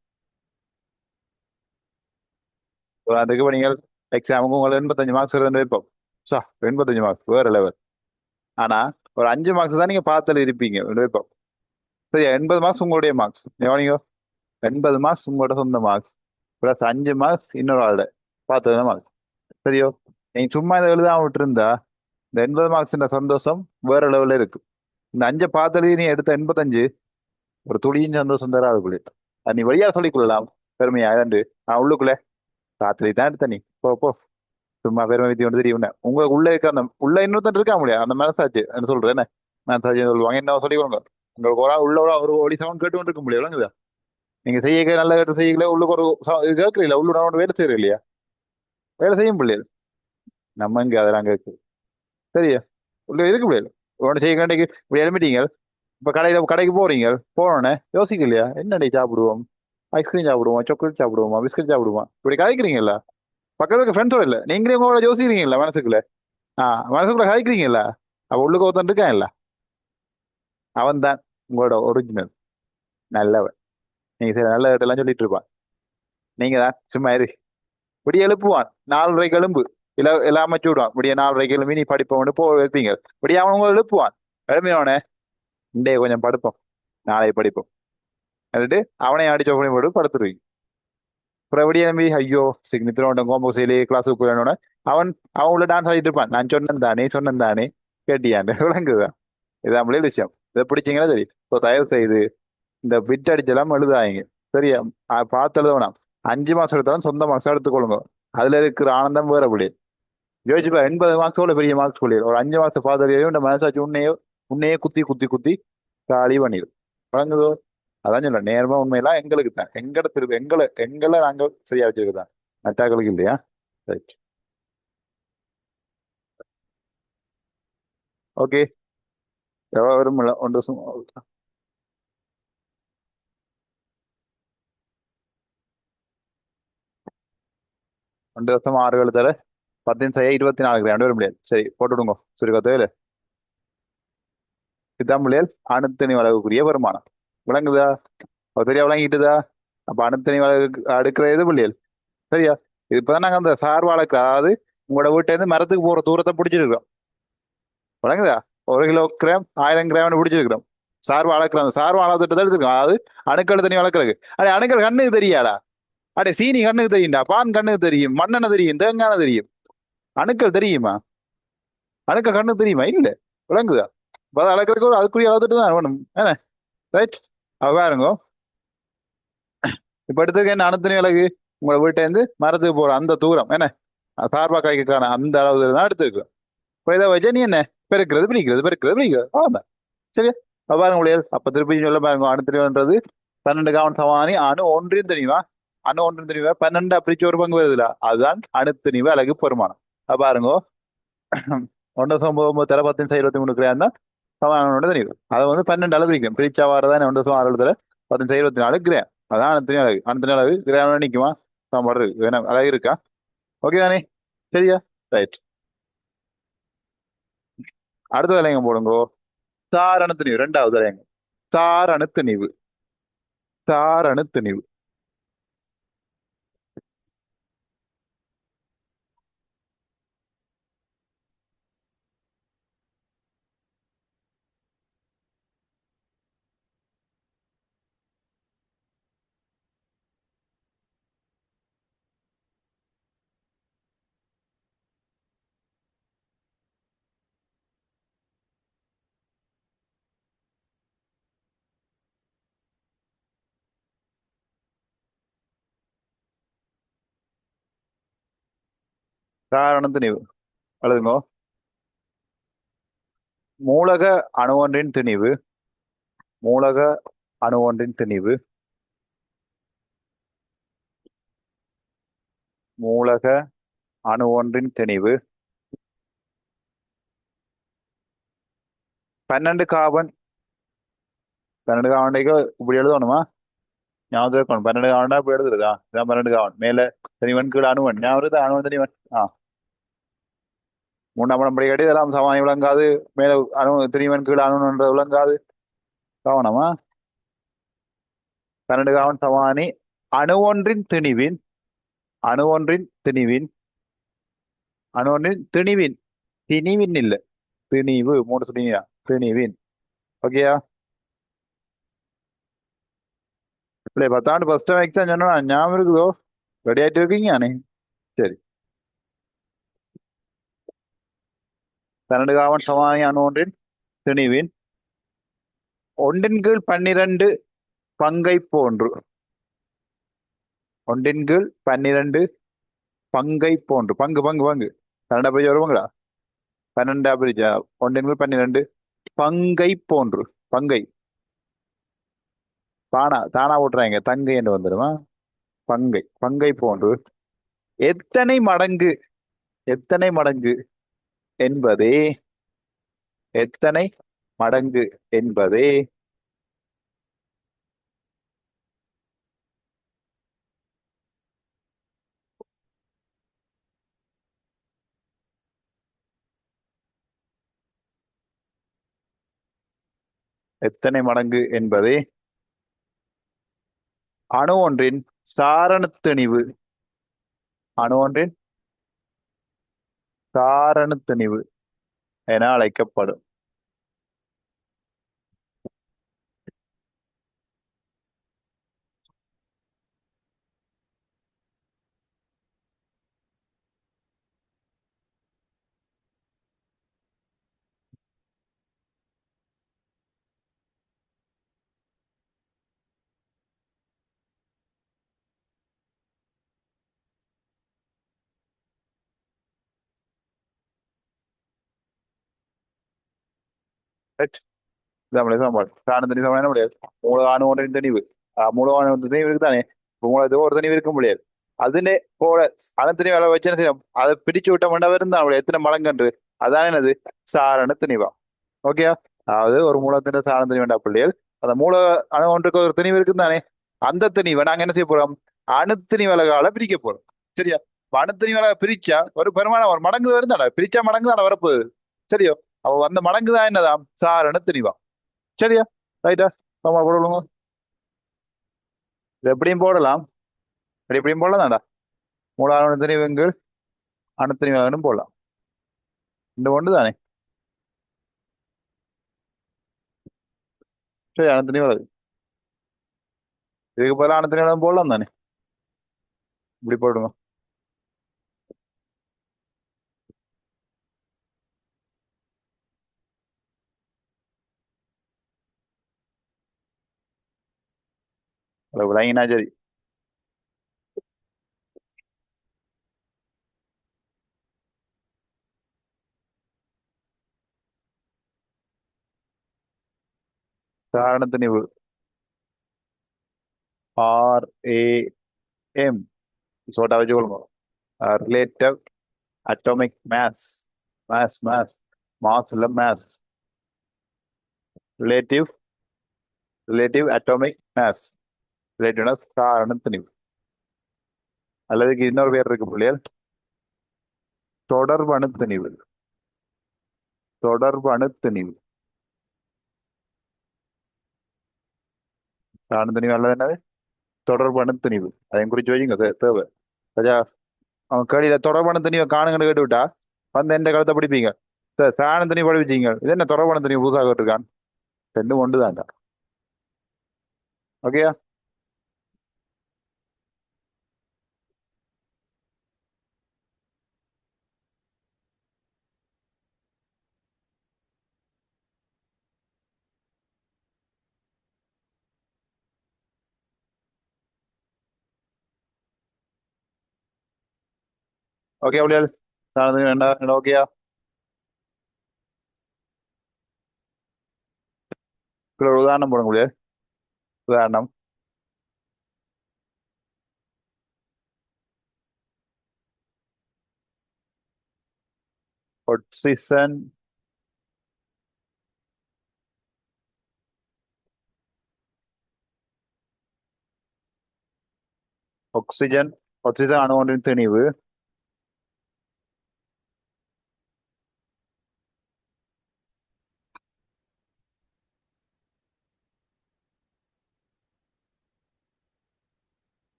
அதுக்கு இப்ப நீங்கள் எக்ஸாமுக்கு உங்களுக்கு 85 மார்க்ஸ் வைப்போம். சா, 85 மார்க்ஸ் வேற லெவல். ஆனா ஒரு 5 மார்க்ஸ் தான் நீங்க பார்த்துல இருப்பீங்க வைப்போம். சரியா? 80 மார்க்ஸ் உங்களுடைய மார்க்ஸ் எவனியோ. 80 மார்க்ஸ் உங்களோட சொந்த மார்க்ஸ், பிளஸ் 5 மார்க்ஸ் இன்னொரு ஆளோட பார்த்தது மார்க்ஸ். சரியோ? நீங்க சும்மா இதை எழுதாம விட்டுருந்தா இந்த 80 மார்க்ஸ் சந்தோஷம் வேற லெவல்ல இருக்கு. இந்த 5 பார்த்தது நீ எடுத்த 85 ஒரு துளியின் சந்தோஷம் தராது புள்ளி. அது நீ வழியா சொல்லிக் கொள்ளலாம் பெருமையா ஏதாண்டு. உள்ளுக்குள்ள ராத்திரி தான் எடுத்த நீ போ போ. சும்மா பெருமை வித்தி ஒன்று தெரியும். உங்களுக்கு உள்ள இருக்க அந்த உள்ள இன்னொருத்தன் இருக்கா முடியாது அந்த மனசாச்சு என்ன சொல்றேன் என்ன மனசாட்சி சொல்லுவாங்க, என்ன சொல்லிக்கோங்க. உங்களுக்கு ஒரு ஆள் உள்ள ஒரு ஒளி சவுண்ட் கேட்டு கொண்டு இருக்க முடியாது. நீங்க செய்ய நல்ல கேட்டு செய்யல, உள்ளுக்கு ஒரு இது கேட்கறீங்களா, உள்ளுட வேலை செய்யற இல்லையா? வேலை செய்யும் பிள்ளைகள். நம்ம இங்க அதெல்லாம் கேட்கு. சரியா? உள்ள இருக்க முடியாது. உடனே செய்ய வேண்டிய இப்படி எழுப்பிட்டீங்க. இப்ப கடைக்கு போறீங்க, போனோடனே யோசிக்க இல்லையா, என்னடி சாப்பிடுவோம், ஐஸ்கிரீம் சாப்பிடுவோம், சாக்லேட் சாப்பிடுவோமா, பிஸ்கட் சாப்பிடுவோம், இப்படி கதைக்கிறீங்கல்ல. பக்கத்துக்கு ஃப்ரெண்ட்ஸோட இல்ல, நீங்களே உங்களோட யோசிக்கிறீங்கல்ல மனசுக்குள்ள. மனசுக்குள்ள கதைக்கிறீங்கல்ல. அவ உள்ளுக்கு ஒருத்தன் இருக்கான் இல்ல, அவன் தான் உங்களோட ஒரிஜினல் நல்லவன். நீங்க சரி நல்ல எல்லாம் சொல்லிட்டு இருப்பான். நீங்க தான் சும்மா இரு. இப்படி எழுப்புவான் 4:30 எலும்பு எல்லாம் அமைச்சு விடுவான். இப்படியே 4:30 எலும்பி நீ படிப்பவனு போ வைப்பீங்க. இப்படி அவன் உங்களை எழுப்புவான். எழுப்பினவனே இண்டே கொஞ்சம் படுப்போம், நாளை படிப்போம் എന്നിട്ട് அவனை அடிச்ச பண்ணி போட்டு படுத்துருவீங்க. அப்புறம் எப்படி எழும்பி ஐயோ சிக்னித்திரோண்டம் கோம்போ கிளாஸுக்கு போயிடனோட அவன் அவன் உள்ள டான்ஸ் ஆடிட்டு இருப்பான். நான் சொன்னேன் தானே கேட்டியான் விளங்குதான். இதான் நம்மளே விஷயம். இதை பிடிச்சீங்கன்னா சரி. ஸோ தயவு செய்து இந்த பிட் அடிச்செல்லாம் எழுதாங்க. சரியா? பார்த்து எழுதணும். 5 மாசம் எடுத்தாலும் சொந்த மார்க்ஸ் எடுத்துக்கொள்ளுங்க. அதுல இருக்கிற ஆனந்தம் வேற புள்ளி. யோசிப்பா 80 மார்க்ஸோட பெரிய மார்க்ஸ் புள்ளி ஒரு 5 மாசம் பாதையும் இந்த மனசாச்சு உன்னையே குத்தி குத்தி குத்தி காலி பண்ணிடும். வழங்குதோ? அதான் சொல்ல நேர்மா உண்மையெல்லாம் எங்களுக்கு தான், எங்கட திரும்ப எங்களை நாங்க சரியா வச்சிருக்கதான், மറ്റാக்களுக்கு இல்லையா? ரைட். ஓகே. எவ்வளவு வரும்ல 1 வருஷம். 2 வருஷம் 6 எழு 10 24 கிராம் வர முடியாது. சரி போட்டு விடுங்க சுருக்கத்தையில. இதான் முடியாது அணுத்தனி வளர்க்கக்கூடிய வருமானம். விளங்குதா? அது சரியா விளங்கிட்டுதா? அப்ப அணுத்தனி வளர்க்கு அடுக்கிற இது புள்ளியல். சரியா? இது இப்பதான் நாங்க அந்த சார் வளர்க்க, அதாவது உங்களோட வீட்டுல இருந்து மரத்துக்கு போற தூரத்தை பிடிச்சிருக்கோம். விளங்குதா? 1 கிலோ கிராம் 1000 கிராம் பிடிச்சிருக்கிறோம். சார் வளர்க்குறோம். அந்த சார் வளர்த்துட்டு தான் எடுத்துருக்கோம். அதாவது அணுக்கள் தனி வளர்க்குறது. அடே அணுக்கள் கண்ணுக்கு தெரியாடா. அடே சீனி கண்ணுக்கு தெரியும்டா, பான் கண்ணுக்கு தெரியும், மண்ணெண்ணெய் தெரியும், தேங்காய் தெரியும். அணுக்கள் தெரியுமா? அணுக்கள் கண்ணுக்கு தெரியுமா? இல்ல. விளங்குதா? அப்ப அதை அளக்கிறதுக்கு அதுக்குரிய அளவுட்டு தான் வேணும் என்ன. ரைட். அவ பாருங்க. இப்ப எடுத்துக்க என்ன அணுத்தனி விலகு உங்களை வீட்டை இருந்து மரத்துக்கு போற அந்த தூரம் என்ன சார்பா காய்க்கான அந்த அளவு தான் எடுத்துருக்கோம். இப்ப இதை வச்சா நீ என்ன பெருக்கிறது அவ்வளவுதான். சரியா? அப்ப பாருங்க முடியாது. அப்ப திருப்பி சொல்ல பாருங்க, அணுத்தனின்றது 12 சமானி அணு ஒன்றியும் தெரியுமா? அணு ஒன்றும் தெரியுமா? 12 பிரிச்சு ஒரு பங்கு வருதுல, அதுதான் அணுத்தனிவு அலகு பெருமானம். அப்ப பாருங்க 1.99 தர 10 23 கிராம் தான் சமானோட தெரியும். அதை 12 பிரிக்கும். பிரிச்சா வரதான் 1.6 தர 10 24 கிராம். அதான் அணுத்தனி அழகு. அணுத்தனி அழகு கிராம் நிக்குமா? சாம்பாடு இருக்கு வேணும் அழகு இருக்கா? ஓகே தானே? சரியா? ரைட். அடுத்த தலைங்க போடுங்கோ. சார் அணுத்தணிவு 2வது தலைங்க. சார் அணுத்தணிவு. சார் அணுத்தணிவு. காரணம் திணிவு. எழுதுங்கோ. மூலக அணு ஒன்றின் திணிவு. மூலக அணு ஒன்றின் திணிவு. மூலக அணு ஒன்றின் திணிவு 12 கார்பன். 12 கார்பனுக்கு இப்படி எழுதணுமா? ஞாபகம் இருக்கணும். 12 கார்பனா இப்படி எழுதுறதா? இதான் 12 கார்பன். மேல திணிவன் கீழ் அணுவன். ஞாபகம் இருக்குதா? அணுவன் திணிவன். மூணாம் படம் படி கட்டி இதெல்லாம் சமானி விளங்காது. மேல அணு திணிவன் கீழ் அணுன்ற விளங்காது. கவனமா. 12 கார்பன் சமானி அணு ஒன்றின் திணிவின். அணு ஒன்றின் திணிவின். அணு ஒன்றின் திணிவின். திணிவின் இல்ல, திணிவு. மூணு சொன்னீங்க. திணிவின். ஓகேயா? இல்லை, 10 ஃபர்ஸ்ட் எக்ஸாம் சொன்னா ஞாபகம் இருக்குதோ? ரெடி ஆயிட்டு இருக்கீங்க நீ? சரி. 12 காவன் சமானி அணு ஒன்றின் திணிவின் ஒன்றின் கீழ் 12 பங்கை போன்று. ஒன்றின் கீழ் 12 பங்கை போன்று. பங்கு பங்கு பங்கு 12 பேஜ் வருவாங்களா? 12 பேஜா? ஒன்றின் கீழ் 12 பங்கை போன்று. பங்கை தானா தானா போட்டுறாங்க. தங்கை என்று வந்துடுமா? பங்கை பங்கை போன்று எத்தனை மடங்கு. எத்தனை மடங்கு என்பதே. எத்தனை மடங்கு என்பதே எத்தனை மடங்கு என்பதே அணு ஒன்றின் சாரணத் திணிவு. அணு ஒன்றின் சாரணத் திணிவு என அழைக்கப்படும். ரைட். நம்மளே சமன்பாடு சாரண திணிவு சமமான முடியாது. மூல அணு ஒன்றின் திணிவு. மூல அணு ஒன்றின் திணிவு இருக்குதானே? இப்போ மூலத்துக்கு ஒரு திணிவு இருக்க முடியாது. அதுல போல அணுத்திணிவு அளவு வச்சு என்ன செய்யும்? அதை பிரிச்சு விட்ட மண்டபம் இருந்தா எத்தனை மடங்குன்று அதான் என்னது? சாரண திணிவா. ஓகே. அதாவது ஒரு மூலத்தின் சாரண திணிவு வேண்டாம் பிள்ளைகள். அந்த மூல அணு ஒன்றுக்கு ஒரு திணிவு இருக்குதானே? அந்த திணிவை நாங்க என்ன செய்ய போறோம்? அணுத்திணிவு அலகால பிரிக்க போறோம். சரியா? இப்ப அணுத்திணிவு அலகா பிரிச்சா ஒரு பெருமான ஒரு மடங்கு வருந்தாடா. பிரிச்சா மடங்கு தானே வரப்போகுது. சரியோ? அவ அந்த மடங்கு தான் என்னதாம்? சாரண திணிவா. சரியா? ரைட்டா? ஆமா, போடுங்க. இது எப்படியும் போடலாம். இப்படி எப்படியும் போடலாம்டா. மூலாவது திணிவுங்கள் அணுத்திணிவு போடலாம். இந்த ஒன்று தானே? சரி, அணுத்திணிவு அலகு. இதுக்கு பதிலாக அணுத்திணிவு போடலாம் தானே? இப்படி போடுங்க. அது விளங்கினா சரி. சாரண திணிவு RAM சோட்டா வச்சுக்கொள்ளுங்க. Relative atomic mass. Mass mass mass இல்ல mass. Relative relative atomic mass. ரிலேட்டிவ்னா சாரண திணிவு. அல்லதுக்கு இன்னொரு பேர் இருக்கு பிள்ளைகள். தொடர்பு அணு திணிவு. தொடர்பு அணு திணிவு. சாரண திணிவு அல்லது என்னது? தொடர்பு அணு திணிவு. அதையும் குறிச்சு வச்சுங்க. தேவை. சரியா? அவன் கேள்வியில தொடர்பான துணிவை காணுங்கன்னு கேட்டு விட்டா வந்து எந்த காலத்தை பிடிப்பீங்க? சார் சாண துணி படிப்பீங்க. இது என்ன தொடர்பான துணி புதுசாக கேட்டிருக்கான்? ரெண்டும் ஒன்று தான்டா. ஓகேயா? ஓகே அப்படியா? സാധനത്തിന് വേണ്ട ഓക്കെയാ? இப்ப ஒரு உதாரணம் போட முடியாது. உதாரணம் ஒட்சிசன் ஆக்சிஜன் ஆக்சிஜன் அணு ஒன்றின் திணிவு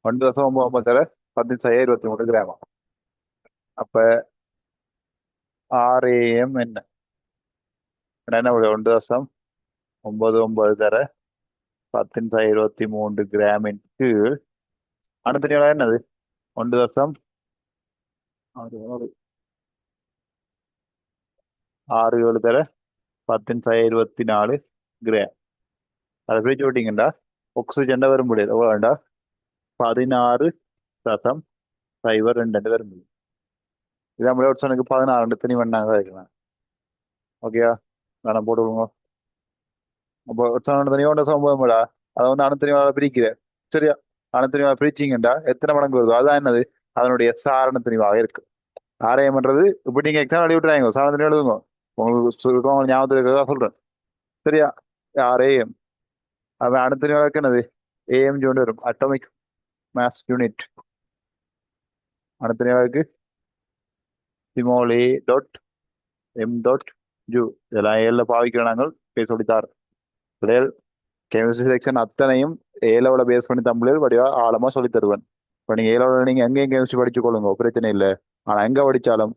ஒன்று தசம் ஒன்பது ஒன்பது தர 1023 கிராமா. அப்ப RAM என்ன என்ன விட 1.99 தர 1023 கிராமின் கீழ் அணுத்திணிகளா என்னது 1.67 தர 1024 கிராம். அதை பிரிச்சு விட்டீங்கடா ஆக்சிஜன் வரும் முடியாது எவ்வளோண்டா 16.02 வரும் முடியும். இதான் நம்மளோட ஒட்சனுக்கு 16 தனி பண்ணாங்க வைக்கலாம். ஓகேயா? நான் போட்டு விடுங்க. அப்போ ஒட்சனோட தனியோட சம்பவம்டா அதை வந்து அணுத்தனியால பிரிக்கிறேன். சரியா? அணுத்தனியால பிரிச்சிங்கண்டா எத்தனை மடங்கு வருதோ அதான் என்னது அதனுடைய சாரண திணிவாக இருக்கு. ஆரையம்ன்றது இப்படி நீங்க எக்ஸாம் எழுதி விட்டுறாங்க சாரண திணிவு எழுதுங்க. உங்களுக்கு சுருக்கம் ஞாபகத்தில் இருக்கிறதா சொல்றேன். சரியா? RAM அவன் அணுத்தனியாவுக்கு என்னது AM கொண்டு வரும் அட்டாமிக் மாஸ் யூனிட். அணுத்தனியாவுக்கு small a dot m dot u இதெல்லாம் ஏல பாவிக்கிற நாங்கள் பேச சொல்லித்தார். பிள்ளைகள் கெமிஸ்ட்ரி செக்ஷன் அத்தனையும் ஏலோட பேஸ் பண்ணி தமிழில் வடிவா ஆழமா சொல்லி தருவேன். இப்போ நீங்க ஏலோட நீங்க எங்கேயும் கெமிஸ்ட்ரி படிச்சு கொள்ளுங்க பிரச்சனை இல்லை. ஆனா எங்க படிச்சாலும்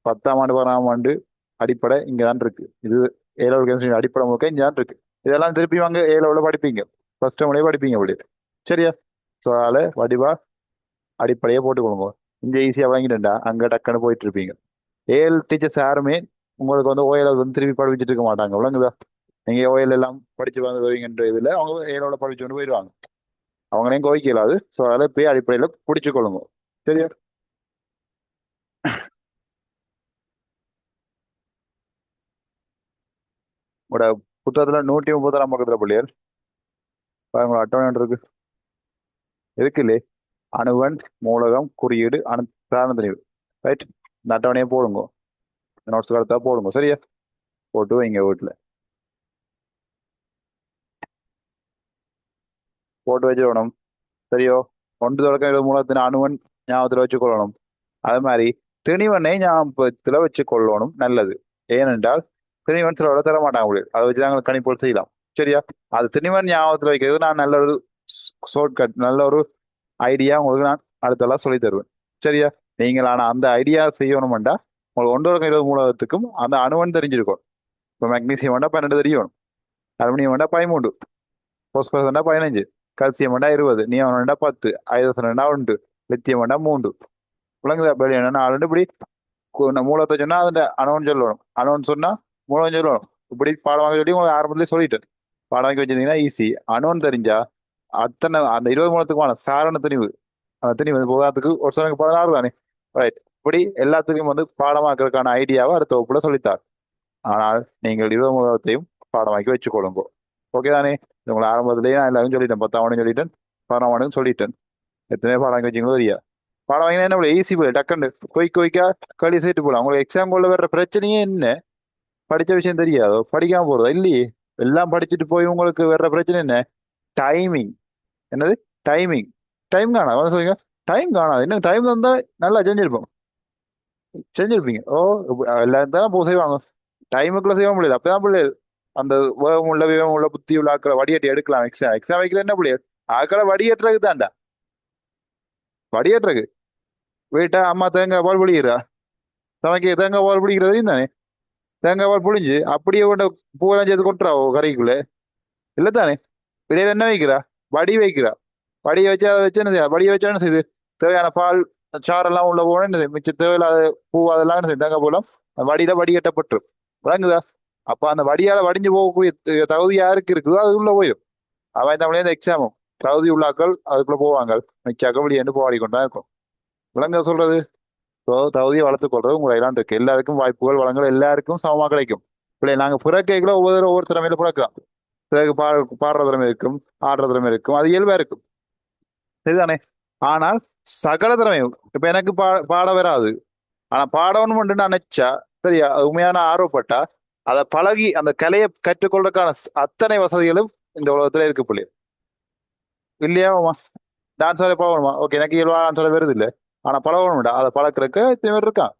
10ஆம் ஆண்டு 12ஆம் ஆண்டு அடிப்படை இங்கதான் இருக்கு. இது ஏலோட கெமிஸ்ட்ரி அடிப்படை முழுக்க இங்கதான் இருக்கு. இதெல்லாம் திருப்பி வாங்க ஏலோட படிப்பீங்க ஃபர்ஸ்ட் முறையே படிப்பீங்க அப்படி. சரியா? ஸோ அதனால வடிவா அடிப்படையே போட்டுக்கொள்ளுங்க. இங்க ஈஸியா வாங்கிட்டா அங்க டக்குன்னு போயிட்டு இருப்பீங்க. ஏஎல் டீச்சர்ஸ் யாருமே உங்களுக்கு வந்து ஓஎல் வந்து திருப்பி படிச்சுட்டு இருக்க மாட்டாங்க. விளங்குதா? நீங்க ஓஎல் எல்லாம் படிச்சு வந்து வருவீங்கன்ற இதுல அவங்க ஏலோட படிச்சு கொண்டு போயிடுவாங்க. அவங்களையும் கோவிக்க இயலாது. ஸோ அதில் போய் அடிப்படையில பிடிச்சு கொள்ளுங்க. சரியா? உங்களோட புத்தகத்துல 136 பக்கத்துல பிள்ளையர் உங்களோட அட்டவணை இருக்கு இருக்குல்லே அணுவன் மூலகம் குறியீடு அணு சாரண திணிவு. ரைட்? இந்த அட்டவணையை போடுங்க. நோட்ஸ் கருத்தா போடுங்க. சரியா? போட்டு வைங்க வீட்டுல போட்டு வச்சுக்கணும். சரியோ? 1 தொடக்கம் 20 மூலத்தின் அணுவன் ஞாபகத்துல வச்சு கொள்ளணும். அது மாதிரி திணிவனை ஞாபகத்துல வச்சு கொள்ளணும். நல்லது. ஏனென்றால் திணிவன் சில தர மாட்டாங்க முடியும். அதை வச்சு நாங்கள் கணிப்போல் செய்யலாம். சரியா? அது திணிவன் ஞாபகத்துல வைக்கிறது நான் நல்ல ஒரு ஷார்ட்கட் நல்ல ஒரு ஐடியா உங்களுக்கு நான் அடுத்தெல்லாம் சொல்லி தருவேன். சரியா? நீங்கள் ஆனா அந்த ஐடியா செய்யணும்டா உங்களுக்கு 1 தொடக்கம் 20 மூலகத்துக்கும் அந்த அணுவன் தெரிஞ்சிருக்கும். இப்போ மெக்னீசியம் வேண்டா 12 தெரியணும். அலுமினியம் வேண்டா 13, போஸ்பரஸ் வேண்டா 15, கல்சியம் வேண்டா 20, நியான் வேண்டா 10, ஐதரசன் வேண்டா 1, லித்தியம் வேண்டா 3. விளங்குதா? என்ன 4 இப்படி மூலத்தை சொன்னா அந்த அணுவன் சொல்லணும். அணுவன் சொன்னா மூலம் சொல்லணும். இப்படி பாடமாக சொல்லி உங்களுக்கு ஆரம்பத்திலே சொல்லிட்டேன். பாடமாக்கி வச்சிருந்தீங்கன்னா ஈஸி. அணுவன் தெரிஞ்சா அத்தனை அந்த 20 மூலத்துக்குமான சாரண திணிவு அந்த திணிவு போகாததுக்கு ஒரு சிலருக்கு 16 தானே. ரைட்? இப்படி எல்லாத்துக்கும் வந்து பாடமாக்குறதுக்கான ஐடியாவை அடுத்த வகுப்புல சொல்லித்தார். ஆனால் நீங்கள் 20 மூலத்தையும் பாடமாக்கி வச்சுக்கொள்ளுங்க. ஓகே தானே? இது உங்களை ஆரம்பத்திலேயே நான் எல்லாரும் சொல்லிட்டேன். 10ஆம் ஆண்டு சொல்லிட்டேன், 11ஆம் ஆண்டு சொல்லிட்டேன். எத்தனை பாடம் வச்சிங்களோ தெரியா? பாடம் வாங்கினா என்ன ஈஸி போய் டக்குன்னு குயிக்கா களி சேர்த்து போகலாம். உங்களுக்கு எக்ஸாம் கொள்ள வர்ற பிரச்சனையே என்ன? படிச்ச விஷயம் தெரியாதோ? படிக்காம போறதா? இல்லையே. எல்லாம் படிச்சுட்டு போய் உங்களுக்கு வர்ற பிரச்சனை என்ன? டைமிங். என்னது? டைமிங். டைம் காணா சொல்லுங்க. டைம் காணாது. என்ன டைம் தந்தா நல்லா செஞ்சிருப்போம். செஞ்சிருப்பீங்க. ஓ எல்லாரும் தான் போ செய்வாங்க. டைமுக்குள்ள செய்ய முடியாது. அப்பதான் பிள்ளைகள் அந்த வேகம் உள்ள விவேகம் உள்ள புத்தி உள்ள ஆக்களை வடிகட்டி எடுக்கலாம். எக்ஸாம் எக்ஸாம் வைக்கல என்ன பிள்ளைகள் ஆக்களை வடிகட்டுறதுக்கு தான்டா. வடிகட்டுறதுக்கு வீட்டா அம்மா தேங்காய் பால் பிடிக்கிறா சமைக்க தேங்காய் பால் பிடிக்கிறது தானே. தேங்காய் பால் புளிஞ்சு அப்படியே கொண்ட பூவெல்லாம் சேர்த்து கொட்டுறாவோ கறிக்குள்ள இல்லை தானே. இடையில என்ன வைக்கிறா? வடி வைக்கிறா. வடியை வச்சு அதை வச்சு என்ன செய்ய? வடியை வச்சா என்ன செய்யுது? தேவையான பால் சாரெல்லாம் உள்ள போன என்ன செய்யும்? மிச்சம் தேவையில்லாத பூ அதெல்லாம் என்ன செய்யும்? தேங்காய் போலாம் வடியில வடிகட்டப்பட்டு விளங்குதா? அப்ப அந்த வடியால வடிஞ்சு போகக்கூடிய தகுதி யாருக்கு இருக்குதோ அது உள்ள போயிடும். அவன் தமிழே இந்த எக்ஸாமும் தகுதி உள்ளாக்கள் அதுக்குள்ள போவாங்க. மிச்சாக்கள் வெளியேண்டு போராடி கொண்டா இருக்கும். விளங்க சொல்றது. ஸோ தகுதியை வளர்த்துக் கொள்றது உங்களை எல்லாம் இருக்கு. எல்லாருக்கும் வாய்ப்புகள் வளங்கள் எல்லாருக்கும் சமமாக கிடைக்கும். இல்லை நாங்க பிறக்கைகளை ஒவ்வொரு திறமையில பிறக்கலாம். பிறகு பாடுற திறமை இருக்கும், ஆடுற திறமை இருக்கும், அது இயல்பா இருக்கும். சரிதானே? ஆனால் சகல திறமையும் இப்ப எனக்கு பாட வராது. ஆனா பாடணும்னு நான் நினைச்சா, சரியா, அது உண்மையான ஆர்வப்பட்டா, அதை பழகி அந்த கலையை கற்றுக்கொள்றதுக்கான அத்தனை வசதிகளும் இந்த உலகத்துல இருக்கு புள்ளி. இல்லையா? டான்ஸ் ஆட பழகணுமா? ஓகே, எனக்கு இயல்பா டான்ஸ் ஆட வருது இல்லை. ஆனா பழகணும்டா, அதை பழக்கிறதுக்கு இத்தனை பேர் இருக்கான்.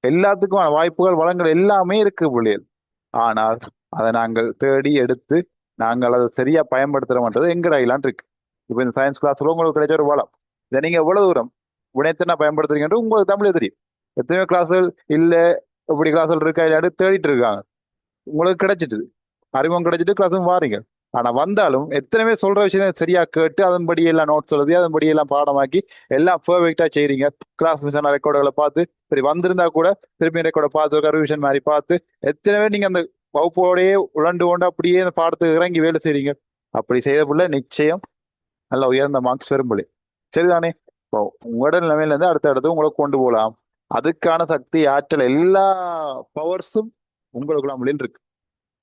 எல்லாத்துக்குமான வாய்ப்புகள் வளங்கள் எல்லாமே இருக்கு புள்ளியல். ஆனால் அதை நாங்கள் தேடி எடுத்து நாங்கள் அதை சரியா பயன்படுத்துறோம்ன்றது எங்க கையிலான் இருக்கு. இப்ப இந்த சயின்ஸ் கிளாஸ்ல உங்களுக்கு கிடைச்ச ஒரு வளம். இதை நீங்க எவ்வளவு தூரம் வினைத்திறனா பயன்படுத்துறீங்கன்றது உங்களுக்கு தமிழே தெரியும். எத்தனையோ கிளாஸ்கள் இல்ல, இப்படி கிளாஸ்கள் இருக்கா இல்லையாடு தேடிட்டு இருக்காங்க. உங்களுக்கு கிடைச்சிட்டு அறிமுகம் கிடைச்சிட்டு கிளாஸும் வாரீங்க. ஆனா வந்தாலும் எத்தனை பேர் சொல்ற விஷயம் சரியா கேட்டு அதன்படி எல்லாம் நோட்ஸ் எழுதி அதன்படி எல்லாம் பாடமாக்கி எல்லாம் பெர்ஃபெக்டா செய்றீங்க. கிளாஸ் மிஸ் ரெக்கார்டுகளை பார்த்து சரி வந்திருந்தா கூட திருப்பி ரெக்கார்டை பார்த்து ரிவிஷன் மாதிரி பார்த்து எத்தனை பேர் நீங்க அந்த வகுப்போடையே உழண்டு கொண்டு அப்படியே அந்த பாடத்துக்கு இறங்கி வேலை செய்றீங்க. அப்படி செய்த புள்ள நிச்சயம் நல்ல உயர்ந்த மார்க்ஸ் வரும் புள்ளி. சரிதானே? இப்போ உங்களோட நிலைமையில இருந்து அடுத்த இடத்துக்கு உங்களை கொண்டு போகலாம். அதுக்கான சக்தி ஆற்றல் எல்லா பவர்ஸும் உங்களுக்குள்ள மொழியில் இருக்கு.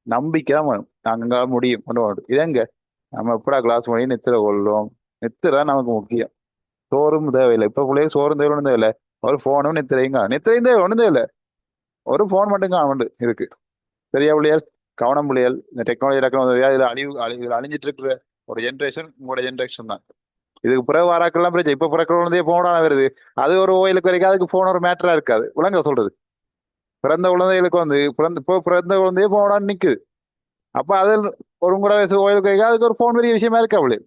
நம்பிக்கை தான் வேணும். நாங்க முடியும் கொண்டு போகணும். இதெங்க நம்ம எப்படா கிளாஸ் பண்ணி நித்திர கொள்ளும். நித்திர தான் நமக்கு முக்கியம். சோறும் தேவையில்லை. இப்ப பிள்ளைங்க சோறும் தேவை ஒன்றும் தேவையில்லை. ஒரு போனும் நித்திரையும் தேவை ஒன்றும் தேவையில்லை. ஒரு போன் மட்டும் காணும் இருக்கு. சரியா பிள்ளைகள்? கவனம் பிள்ளைகள். இந்த டெக்னாலஜி இறக்கணும் இதுல இதுல அழிஞ்சிட்டு இருக்கிற ஒரு ஜென்ரேஷன் உங்களோட ஜென்ரேஷன் தான். இதுக்கு பிறகு வாராக்கெல்லாம் பிரச்சனை. இப்ப பிறக்கிற குழந்தைய போனா வருது. அது ஒரு ஓயிலுக்கு வரைக்கும் அதுக்கு போன ஒரு மேட்டரா இருக்காது. விளங்க சொல்றது. பிறந்த குழந்தைகளுக்கு இப்போ பிறந்த குழந்தைய போனான்னு நிக்குது. அப்ப அதில் ஒரு கூட வயசு ஓயிலுக்கு வைக்க அதுக்கு ஒரு போன் பெரிய விஷயமா இருக்கா அவளு.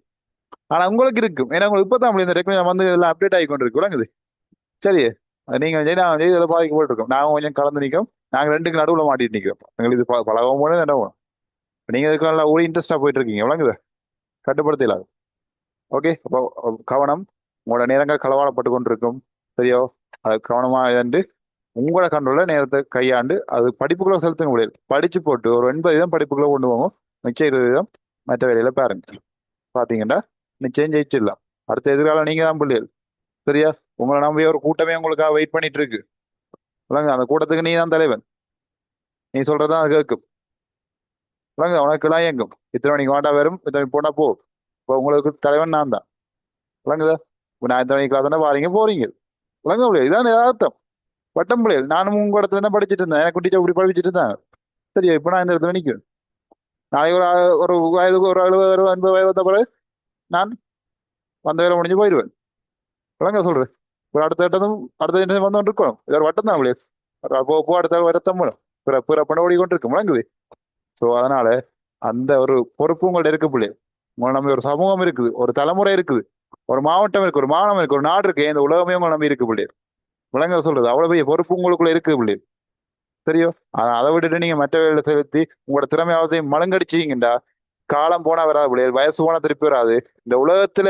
ஆனா உங்களுக்கு இருக்கும். ஏன்னா உங்களுக்கு இப்பதான் இந்த டெக்னாலஜி வந்து எல்லாம் அப்டேட் ஆகி கொண்டு இருக்கு. விளங்குது? சரி. நீங்க நாங்க இதில் பாதிக்கப்பட்டிருக்கோம். நாங்க கொஞ்சம் கலந்து நிற்கும். நாங்க ரெண்டுக்கு நடுவுல மாட்டிட்டு நிக்கிறோம். எங்களுக்கு இது பழகவும் போது என்ன போகணும். நீங்க இதுக்கு நல்லா ஒரு இன்ட்ரெஸ்டா போயிட்டு இருக்கீங்க. விளங்குது? கட்டுப்படுத்தலாது. ஓகே. அப்போ கவனம். உங்களோட நேரங்கள் களவாடப்பட்டு கொண்டிருக்கும். சரியோ? அது கவனமா இருந்து உங்களோட கண்ட்ரோல நேரத்தை கையாண்டு அது படிப்புக்குள்ள செலுத்துங்க முடியாது. படிச்சு போட்டு ஒரு 80% படிப்புக்குள்ள கொண்டு போவோம். மிச்சம் 20% மற்ற வேலையில பாருங்க. பாத்தீங்கன்னா நிச்சயம் ஜெயிச்சிடலாம். அடுத்த எதிர்காலம் நீங்க தான் பிள்ளைகள். சரியா? உங்களை நம்பி ஒரு கூட்டமே உங்களுக்காக வெயிட் பண்ணிட்டு இருக்கு. விளங்க, அந்த கூட்டத்துக்கு நீ தான் தலைவன். நீ சொல்றதுதான் அது கேட்கும். விளங்க, உனக்கு எல்லாம் இயங்கும். இத்தனை மணிக்கு வாண்டா வரும், இத்தனை மணிக்கு போனா போ. இப்போ உங்களுக்கு தலைவன் நான் தான். விளங்குதா? இப்போ நான் இத்தனை மணிக்கு தானே வாரீங்க போறீங்க. விளங்க முடியாது. இதான் யதார்த்தம். பட்டம் பிள்ளைகள். நானும் உங்க இடத்துல என்ன படிச்சுட்டு இருந்தேன். எனக்கு டீச்சர் இப்படி படிச்சுட்டு இருந்தாங்க. சரியா? இப்போ நான் இந்த இடத்துல நிற்கும். நாளைக்கு ஒரு வயதுக்கு ஒரு 70 80 வயது வந்த பிறகு நான் வந்த வேலை முடிஞ்சு போயிடுவேன். விளங்க சொல்றது. ஒரு அடுத்த இடத்தும் அடுத்த ஜெனரேஷன் வந்து இருக்கணும். இது ஒரு வட்டம் தான் பிள்ளைகள். போ அடுத்த வரத்தம் வேணும். பிற பண ஓடிக்கொண்டு இருக்கு. விளங்குது? ஸோ அதனால அந்த ஒரு பொறுப்பு உங்கள்ட்ட இருக்கு பிள்ளைகள். உங்களை நம்பி ஒரு சமூகம் இருக்குது, ஒரு தலைமுறை இருக்குது, ஒரு மாவட்டம் இருக்கு, ஒரு மாநிலம் இருக்கு, ஒரு நாடு இருக்கு. இந்த உலகமே உங்களை நம்பி இருக்கு பிள்ளைகள். விளங்க சொல்றது. அவ்வளவு பெரிய பொறுப்பு உங்களுக்குள்ள இருக்குது பிள்ளைகள். சரியோ? ஆனா அதை விட்டுட்டு நீங்க மற்ற வேலையில செலுத்தி உங்களோட திறமையாவதையும் மலங்கடிச்சீங்கடா காலம் போனா வராது பிள்ளைகள். வயசு போனா திருப்பி வராது. இந்த உலகத்துல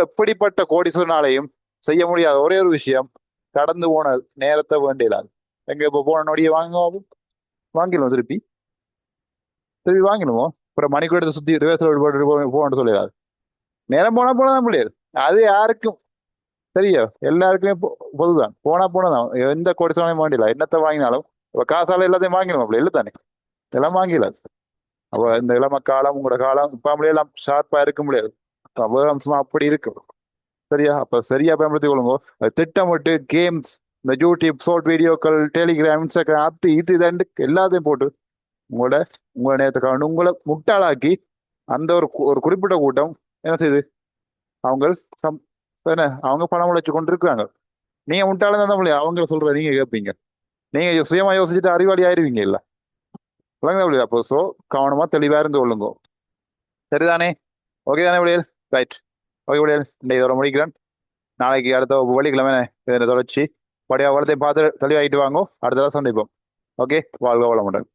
எப்படிப்பட்ட கோடீஸ்வரனாலையும் செய்ய முடியாத ஒரே ஒரு விஷயம் கடந்து போன நேரத்தை வேண்டியலாது. எங்க இப்ப போன நொடியை வாங்கிடுவோம் திருப்பி. திருப்பி வாங்கிடுவோம். அப்புறம் மணிக்கு எடுத்து சுத்தி ரிவர்ஸ்ல போகணும்னு சொல்லிடாது. நேரம் போனா போனதான் பிள்ளைகள். அது யாருக்கும் சரியா? எல்லாருக்குமே பொதுதான். போனா போனதான். எந்த கோடீஸ்வரனையும் வேண்டியல என்னத்தை வாங்கினாலும் இப்ப காசால எல்லாத்தையும் வாங்கிடுவோம் அப்படி இல்லை தானே? எல்லாம் வாங்கிடலாம். அப்ப இந்த இளம காலம் உங்களோட காலம் இப்ப எல்லாம் ஷார்ப்பா இருக்க முடியாது. அம்சமா அப்படி இருக்கு. சரியா? அப்ப சரியா பயன்படுத்திக் கொள்ளுங்க. திட்டமிட்டு கேம்ஸ், இந்த யூடியூப் ஷார்ட் வீடியோக்கள், டெலிகிராம், இன்ஸ்டாகிராம் அது இது இதண்டு எல்லாத்தையும் போட்டு உங்களோட உங்களோட நேரத்தை கலந்து உங்களை முட்டாளாக்கி அந்த ஒரு குறிப்பிட்ட கூட்டம் என்ன செய்யுது? அவங்க சம் என்ன அவங்க பணம் உழைச்சு கொண்டு இருக்காங்க. நீங்க முட்டாளம் தான் முடியும். அவங்க சொல்ற நீங்க கேட்பீங்க. நீங்க சுயமா யோசிச்சுட்டு அறிவாளி ஆயிருவீங்க இல்ல. விளங்குதா? அப்போ சோ கவனமா தெளிவா இருந்து கொள்ளுங்க. சரிதானே? ஓகே தானே விளையல்? ரைட். ஓகே விளையல், இந்த இதோட முடிக்கிறேன். நாளைக்கு அடுத்த வெள்ளிக்கிழமை இதை தொடர்ச்சி படியா வளத்தை பார்த்து தெளிவாயிட்டு வாங்க. அடுத்ததான் சந்திப்போம். ஓகே, வாழ்க வளமுடன்.